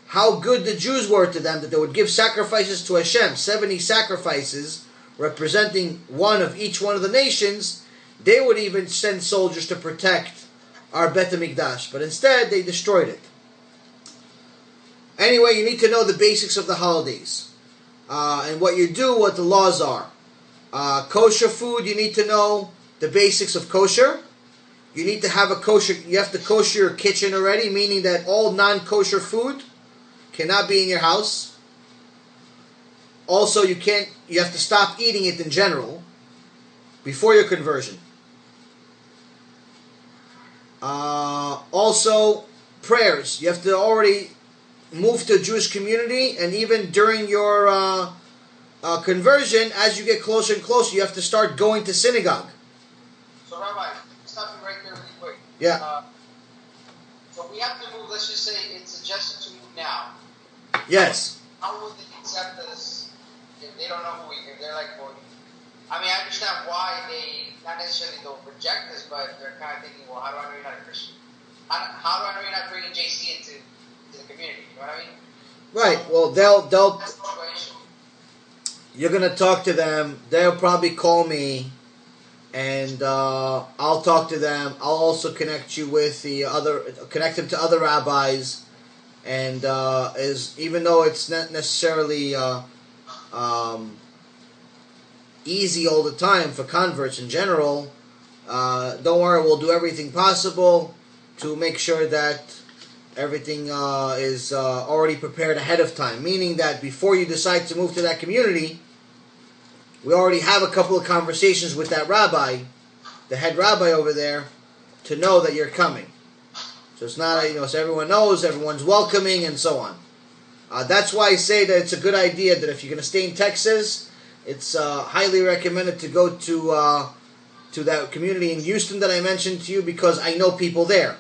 how good the Jews were to them, that they would give sacrifices to Hashem, 70 sacrifices, representing one of each one of the nations, they would even send soldiers to protect our Bet HaMikdash, but instead they destroyed it. Anyway, you need to know the basics of the holidays and what you do, what the laws are. Kosher food, you need to know the basics of kosher. You need to have you have to kosher your kitchen already, meaning that all non-kosher food cannot be in your house. Also, you have to stop eating it in general before your conversion. Also, prayers. You have to already move to a Jewish community, and even during your conversion, as you get closer and closer, you have to start going to synagogue. So, Rabbi, stop you right there really quick. Yeah. So we have to move, let's just say it's suggested to move now. Yes. How would they accept us if they don't know who we are? If they're like, well, I mean, I understand why they, not necessarily they'll reject us, but they're kind of thinking, well, how do I know you're not a Christian? How do I know you're not bringing JC into the community? You know what I mean? Right. Well, That's the situation. you're gonna talk to them. They'll probably call me, and I'll talk to them. I'll also connect you with connect them to other rabbis, and even though it's not necessarily easy all the time for converts in general, don't worry, we'll do everything possible to make sure that everything is already prepared ahead of time. Meaning that before you decide to move to that community, we already have a couple of conversations with that rabbi, the head rabbi over there, to know that you're coming. So it's not, so everyone knows, everyone's welcoming, and so on. That's why I say that it's a good idea that if you're going to stay in Texas, it's highly recommended to go to that community in Houston that I mentioned to you, because I know people there.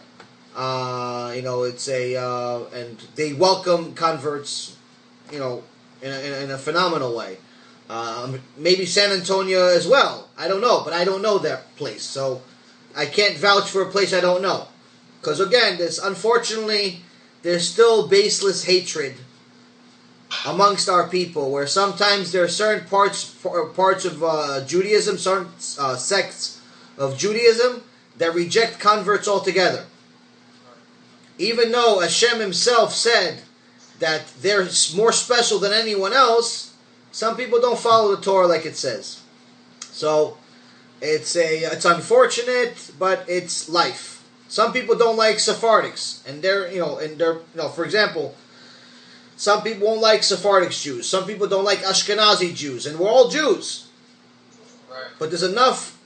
It's and they welcome converts, in a phenomenal way. Maybe San Antonio as well. I don't know, but I don't know that place, so I can't vouch for a place I don't know. Because again, there's still baseless hatred amongst our people, where sometimes there are certain parts of Judaism, certain sects of Judaism that reject converts altogether. Even though Hashem himself said that they're more special than anyone else, some people don't follow the Torah like it says. So it's unfortunate, but it's life. Some people don't like Sephardics, and for example, some people won't like Sephardic Jews. Some people don't like Ashkenazi Jews, and we're all Jews. Right. But there's enough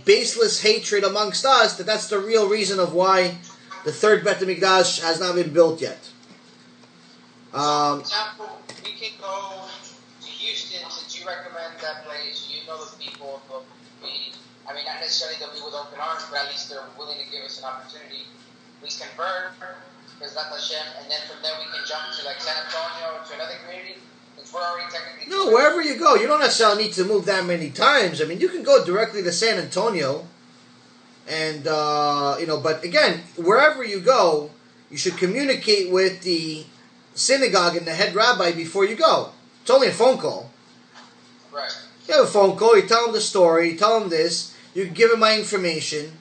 baseless hatred amongst us that's the real reason of why the third Bet HaMikdash has not been built yet. For example, we can go to Houston, since you recommend that place. You know the people. I mean, not necessarily they'll be with open arms, but at least they're willing to give us an opportunity. We convert, because that's Hashem, and then from there we can jump to like San Antonio, to another community, since we're already technically... No, wherever you go, you don't necessarily need to move that many times. I mean, you can go directly to San Antonio, and, but again, wherever you go, you should communicate with the synagogue and the head rabbi before you go. It's only a phone call. Right. You have a phone call, you tell them the story, you tell them this, you can give them my information,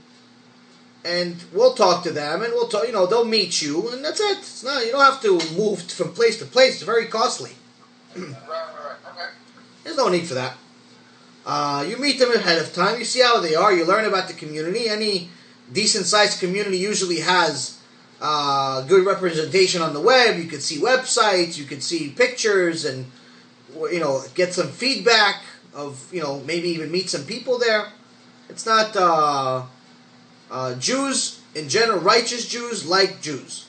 and we'll talk to them, and we'll talk, they'll meet you, and that's it. It's not, you don't have to move from place to place. It's very costly. Right. Okay. There's no need for that. You meet them ahead of time, you see how they are, you learn about the community. Any decent-sized community usually has good representation on the web. You could see websites, you could see pictures, and get some feedback of, maybe even meet some people there. It's not, Jews, in general, righteous Jews like Jews.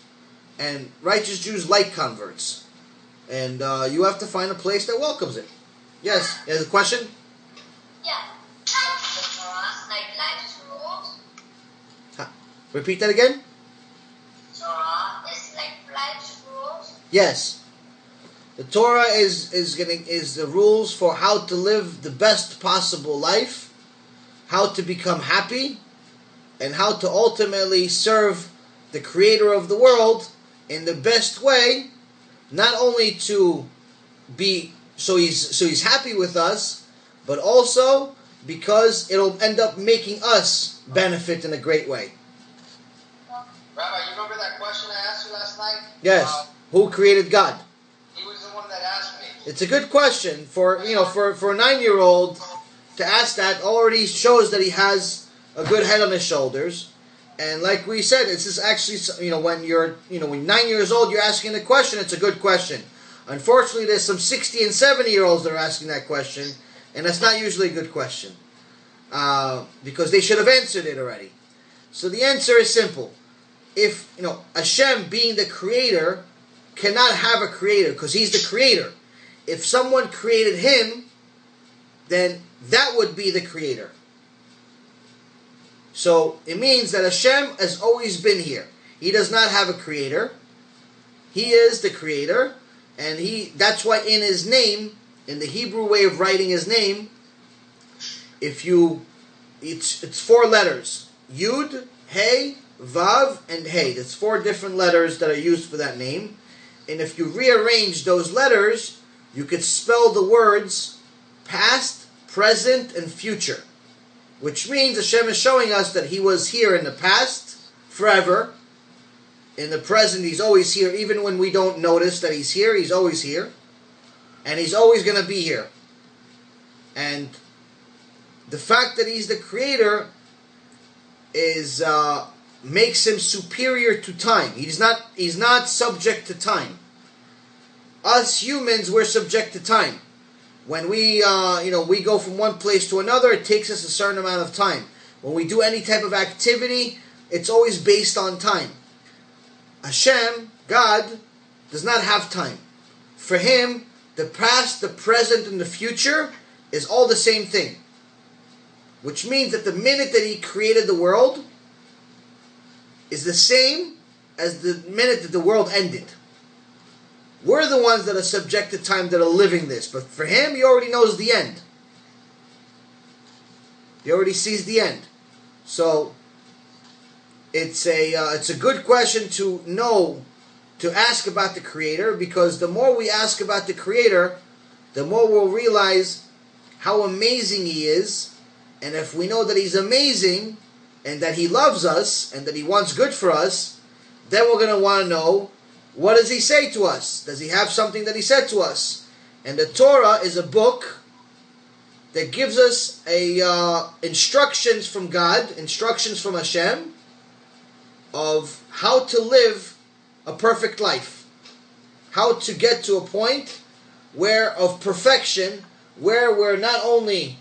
And righteous Jews like converts. And you have to find a place that welcomes it. Yes, you have a question? Yeah. Like life's rules. Repeat that again? Torah is like life's rules. Yes. The Torah is the rules for how to live the best possible life, how to become happy, and how to ultimately serve the Creator of the world in the best way, not only to be so he's happy with us, but also because it'll end up making us benefit in a great way. Yes. Who created God? He was the one that asked me. It's a good question for a 9-year-old to ask that. Already shows that he has a good head on his shoulders. And like we said, it's just actually, when you're 9 years old, you're asking the question. It's a good question. Unfortunately, there's some 60 and 70-year-olds that are asking that question, and that's not usually a good question because they should have answered it already. So the answer is simple. If Hashem, being the creator, cannot have a creator because he's the creator. If someone created him, then that would be the creator. So it means that Hashem has always been here. He does not have a creator. He is the creator, and that's why in his name, in the Hebrew way of writing his name, it's 4 letters. Yud, Hey, Vav, and Hey. That's 4 different letters that are used for that name. And if you rearrange those letters, you could spell the words past, present, and future. Which means Hashem is showing us that he was here in the past, forever. In the present, he's always here. Even when we don't notice that he's here, he's always here. And he's always going to be here. And the fact that he's the creator makes him superior to time. He's not subject to time. Us humans, we're subject to time. When we go from one place to another, it takes us a certain amount of time. When we do any type of activity, it's always based on time. Hashem, God, does not have time. For him, the past, the present, and the future is all the same thing. Which means that the minute that he created the world is the same as the minute that the world ended. We're the ones that are subject to time that are living this. But for him, he already knows the end. He already sees the end. So it's a good question to ask about the Creator, because the more we ask about the Creator, the more we'll realize how amazing he is. And if we know that he's amazing and that he loves us and that he wants good for us, then we're going to want to know, what does he say to us? Does he have something that he said to us? And the Torah is a book that gives us instructions from God, instructions from Hashem, of how to live a perfect life. How to get to a point of perfection, where we're not only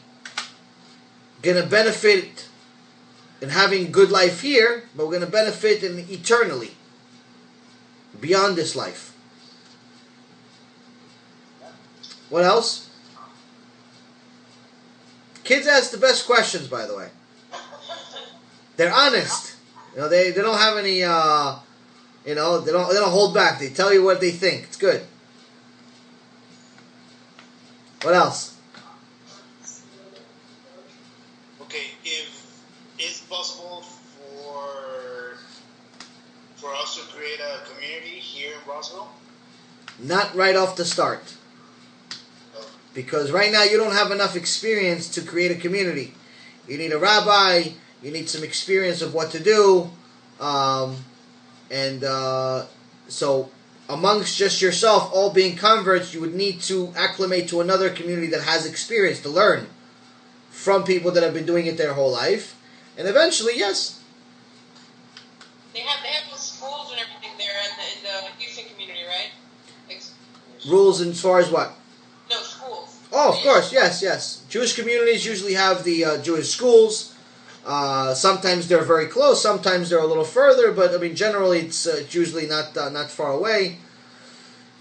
going to benefit in having a good life here, but we're going to benefit eternally, beyond this life. What else? Kids ask the best questions, by the way. They're honest. They don't have any they don't hold back. They tell you what they think. It's good. What else? Okay, if it's possible for us to create a community here in Roswell? Not right off the start. Because right now you don't have enough experience to create a community. You need a rabbi, you need some experience of what to do, so amongst just yourself, all being converts, you would need to acclimate to another community that has experience, to learn from people that have been doing it their whole life. And eventually, yes. They have the schools and everything there in the Houston community, right? Rules as far as what? No, schools. Oh, of course, yes. Jewish communities usually have the Jewish schools. Sometimes they're very close, sometimes they're a little further, but I mean, generally it's usually not far away.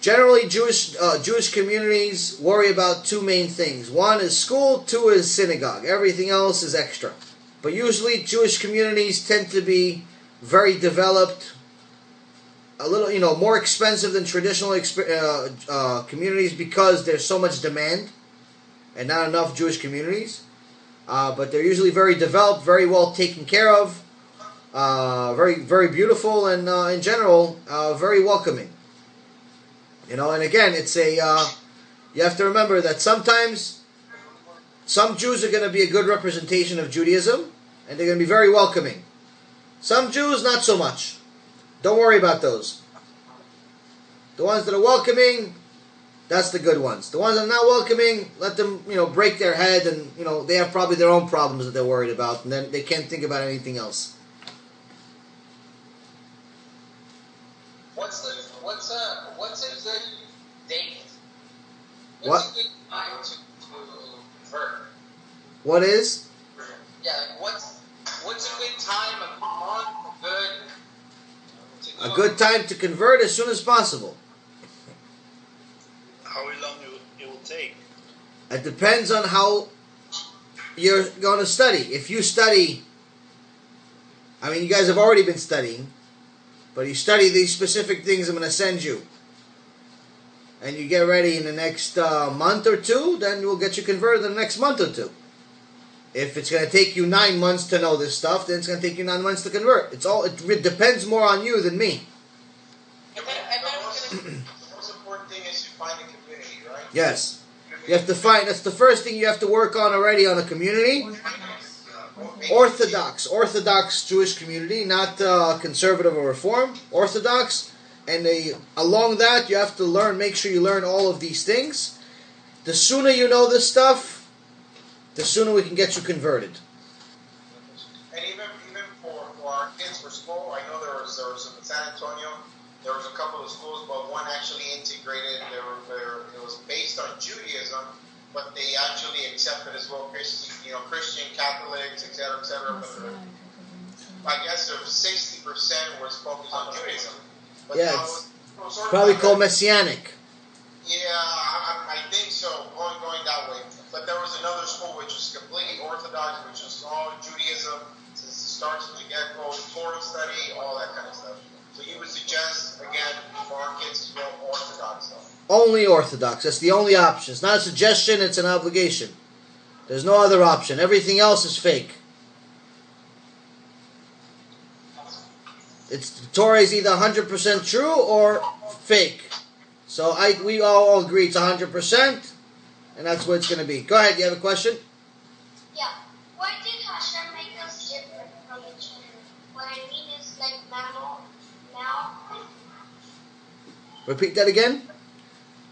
Generally, Jewish communities worry about 2 main things. 1 is school, 2 is synagogue. Everything else is extra. But usually, Jewish communities tend to be very developed, a little, more expensive than traditional communities, because there's so much demand and not enough Jewish communities. But they're usually very developed, very well taken care of, very, very beautiful, and in general, very welcoming. And again, it's you have to remember that sometimes some Jews are going to be a good representation of Judaism, and they're going to be very welcoming. Some Jews, not so much. Don't worry about those. The ones that are welcoming, that's the good ones. The ones that are not welcoming, let them, break their head, and, they have probably their own problems that they're worried about, and then they can't think about anything else. What's a good date? What? What's a good time to convert? What is? Yeah, like what's a good time, a month, A good time to convert as soon as possible. How long it will take? It depends on how you're going to study. If you study, you guys have already been studying, but you study these specific things I'm going to send you, and you get ready in the next month or two, then we'll get you converted in the next month or two. If it's going to take you 9 months to know this stuff, then it's going to take you 9 months to convert. It depends more on you than me. The most important thing is to find a community, right? Yes. You have to find, that's the first thing you have to work on already, on a community. Orthodox Jewish community, not conservative or reform. Orthodox. And along that, you have to make sure you learn all of these things. The sooner you know this stuff, the sooner we can get you converted. And even for our kids for school, I know there was in San Antonio, there was a couple of schools, but one actually integrated. It was based on Judaism, but they actually accepted as well Christian, Catholics, etc., etc. But I guess there was 60% was focused on Judaism. But yeah, it's probably called Messianic. Yeah, I think so. Going that way. But there was another school which was completely Orthodox, which was all Judaism, since it starts from the get-go, Torah study, all that kind of stuff. So you would suggest, again, for our kids to go Orthodox stuff. Only Orthodox. That's the only option. It's not a suggestion, it's an obligation. There's no other option. Everything else is fake. The Torah is either 100% true or fake. So we all agree it's 100%, and that's what it's going to be. Go ahead, you have a question? Yeah. Why did Hashem make us different from each other? What I mean is like now. Repeat that again?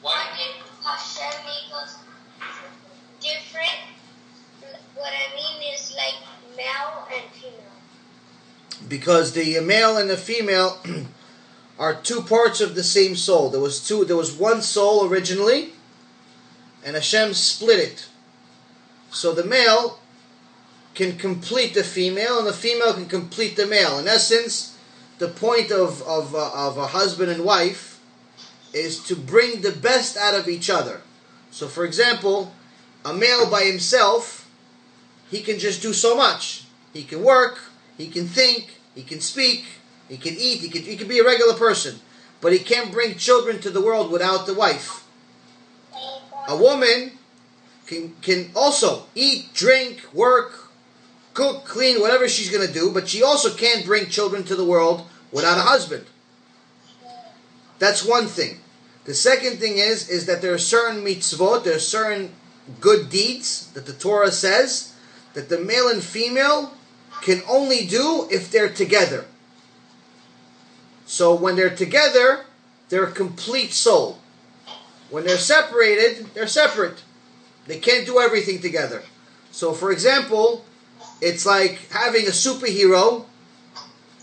Why did Hashem make us different? What I mean is like male and female. Because the male and the female are two parts of the same soul. There was one soul originally, and Hashem split it. So the male can complete the female, and the female can complete the male. In essence, the point of a husband and wife is to bring the best out of each other. So for example, a male by himself, he can just do so much. He can work, he can think, he can speak, he can eat, he can be a regular person. But he can't bring children to the world without the wife. A woman can also eat, drink, work, cook, clean, whatever she's going to do, but she also can't bring children to the world without a husband. That's one thing. The second thing is that there are certain mitzvot, there are certain good deeds that the Torah says that the male and female can only do if they're together. So when they're together, they're a complete soul. When they're separated, they're separate. They can't do everything together. So for example, it's like having a superhero,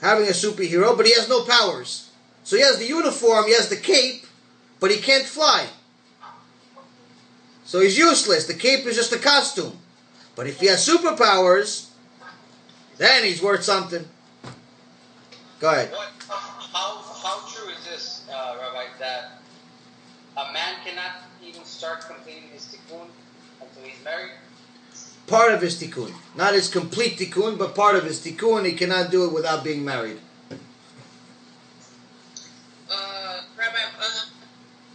but he has no powers. So he has the uniform, he has the cape, but he can't fly. So he's useless. The cape is just a costume. But if he has superpowers, then he's worth something. Go ahead. How true is this, Rabbi, that a man cannot even start completing his tikkun until he's married? Part of his tikkun. Not his complete tikkun, but part of his tikkun. He cannot do it without being married. Rabbi,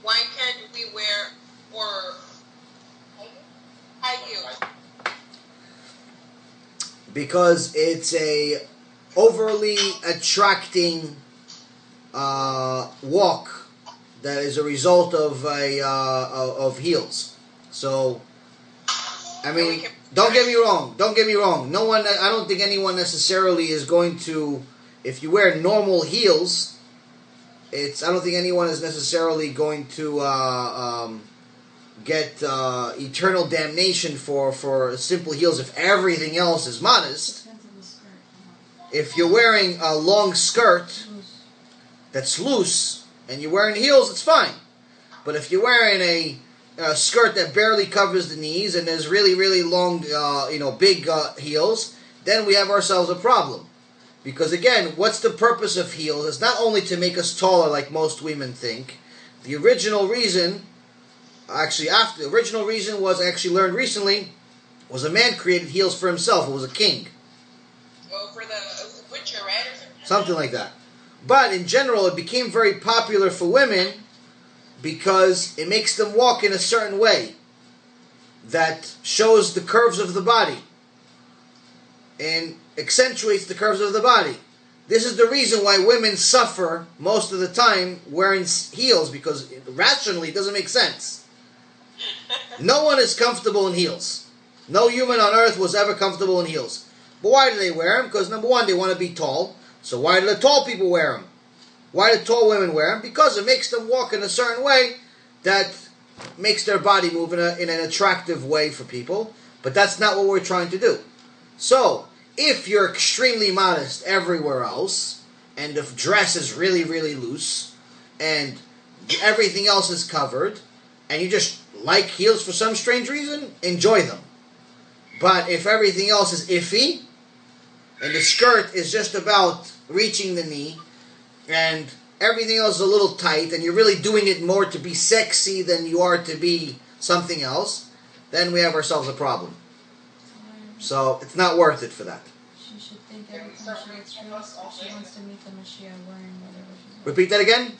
why can't we wear or high Because it's a overly attracting walk that is a result of of heels. So, I mean, don't get me wrong. No one. I don't think anyone necessarily is going to. If you wear normal heels, I don't think anyone is necessarily going to get eternal damnation for simple heels if everything else is modest. If you're wearing a long skirt that's loose and you're wearing heels, it's fine. But if you're wearing a skirt that barely covers the knees and there's really, really long, big heels, then we have ourselves a problem. Because again, what's the purpose of heels? It's not only to make us taller like most women think. The original reason, the original reason was, I actually learned recently, was a man created heels for himself. It was a king. Oh, for the butcher, right? Or something like that. But in general, it became very popular for women because it makes them walk in a certain way that shows the curves of the body and accentuates the curves of the body. This is the reason why women suffer most of the time wearing heels, because rationally it doesn't make sense. No one is comfortable in heels. No human on earth was ever comfortable in heels. But why do they wear them? Because number one, they want to be tall. So why do the tall people wear them? Why do tall women wear them? Because it makes them walk in a certain way that makes their body move in an attractive way for people. But that's not what we're trying to do. So, if you're extremely modest everywhere else, and the dress is really, really loose, and everything else is covered, and you just like heels for some strange reason, enjoy them. But if everything else is iffy, and the skirt is just about reaching the knee, and everything else is a little tight, and you're really doing it more to be sexy than you are to be something else, then we have ourselves a problem. So it's not worth it for that. She should think every time she gets dressed, if she wants to meet the Mashiach wearing whatever she's wearing. Repeat that again?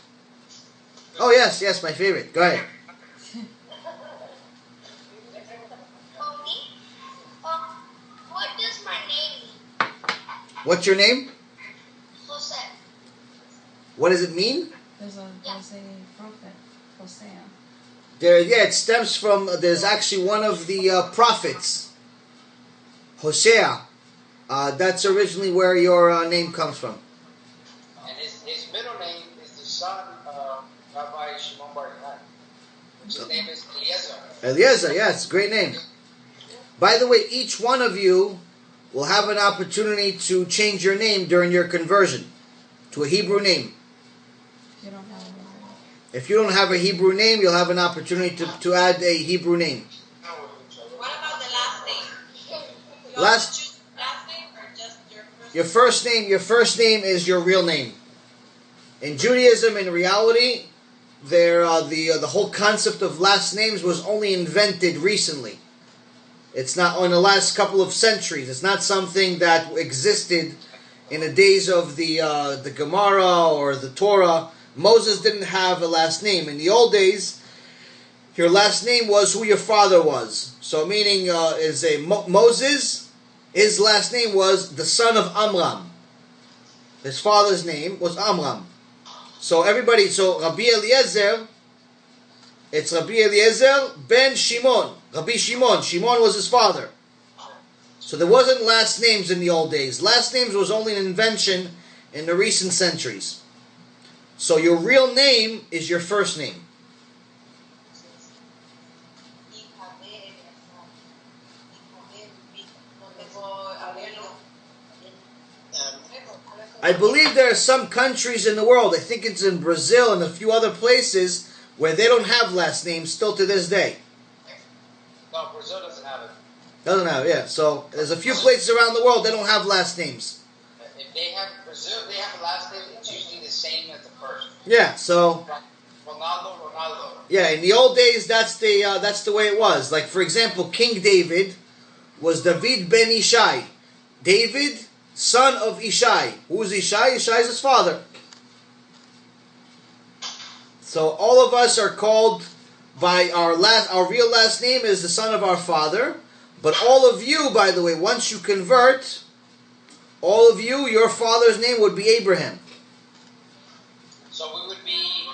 Oh yes, my favorite. Go ahead. What does my name mean? What's your name? Jose. What does it mean? There's a prophet, Hosea. It stems from, there's actually one of the prophets, Hosea. That's originally where your name comes from. And his middle name is the son of Rabbi Shimon Bar Yochai, which his name is Eliezer. Eliezer, yes, great name. By the way, each one of you will have an opportunity to change your name during your conversion to a Hebrew name. You don't have one. If you don't have a Hebrew name, you'll have an opportunity to add a Hebrew name. what about the last name? You Last- also choose last name or just your first name? Your first name is your real name. In Judaism, in reality, the whole concept of last names was only invented recently. It's not in the last couple of centuries. It's not something that existed in the days of the Gemara or the Torah. Moses didn't have a last name. In the old days, your last name was who your father was. So meaning Moses, his last name was the son of Amram. His father's name was Amram. So Rabbi Eliezer, it's Rabbi Eliezer ben Shimon. Rabbi Shimon. Shimon was his father. So there wasn't last names in the old days. Last names was only an invention in the recent centuries. So your real name is your first name. I believe there are some countries in the world, I think it's in Brazil and a few other places, where they don't have last names still to this day. No, Brazil doesn't have it. Doesn't have, yeah. So there's a few places around the world that don't have last names. If they have Brazil, they have a last name. It's usually the same as the first. Yeah. So Ronaldo. yeah, in the old days, that's the way it was. Like for example, King David was David ben Ishai. David, son of Ishai. Who is Ishai? Ishai is his father. So all of us are called by our real last name is the son of our father. But all of you, by the way, once you convert, all of you, your father's name would be Abraham. So we would be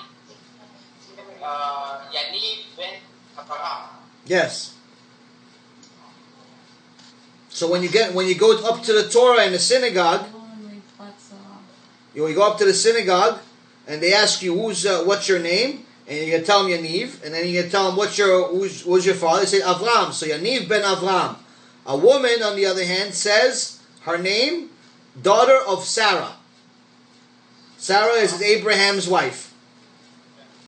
Yaniv ben Abraham. Yes. So when you go up to the Torah in the synagogue, when you go up to the synagogue, and they ask you, what's your name? And you're going to tell them Yaniv, and then you're going to tell them who's your father? They say Avram, so Yaniv ben Avram. A woman, on the other hand, says her name, daughter of Sarah. Sarah is Abraham's wife.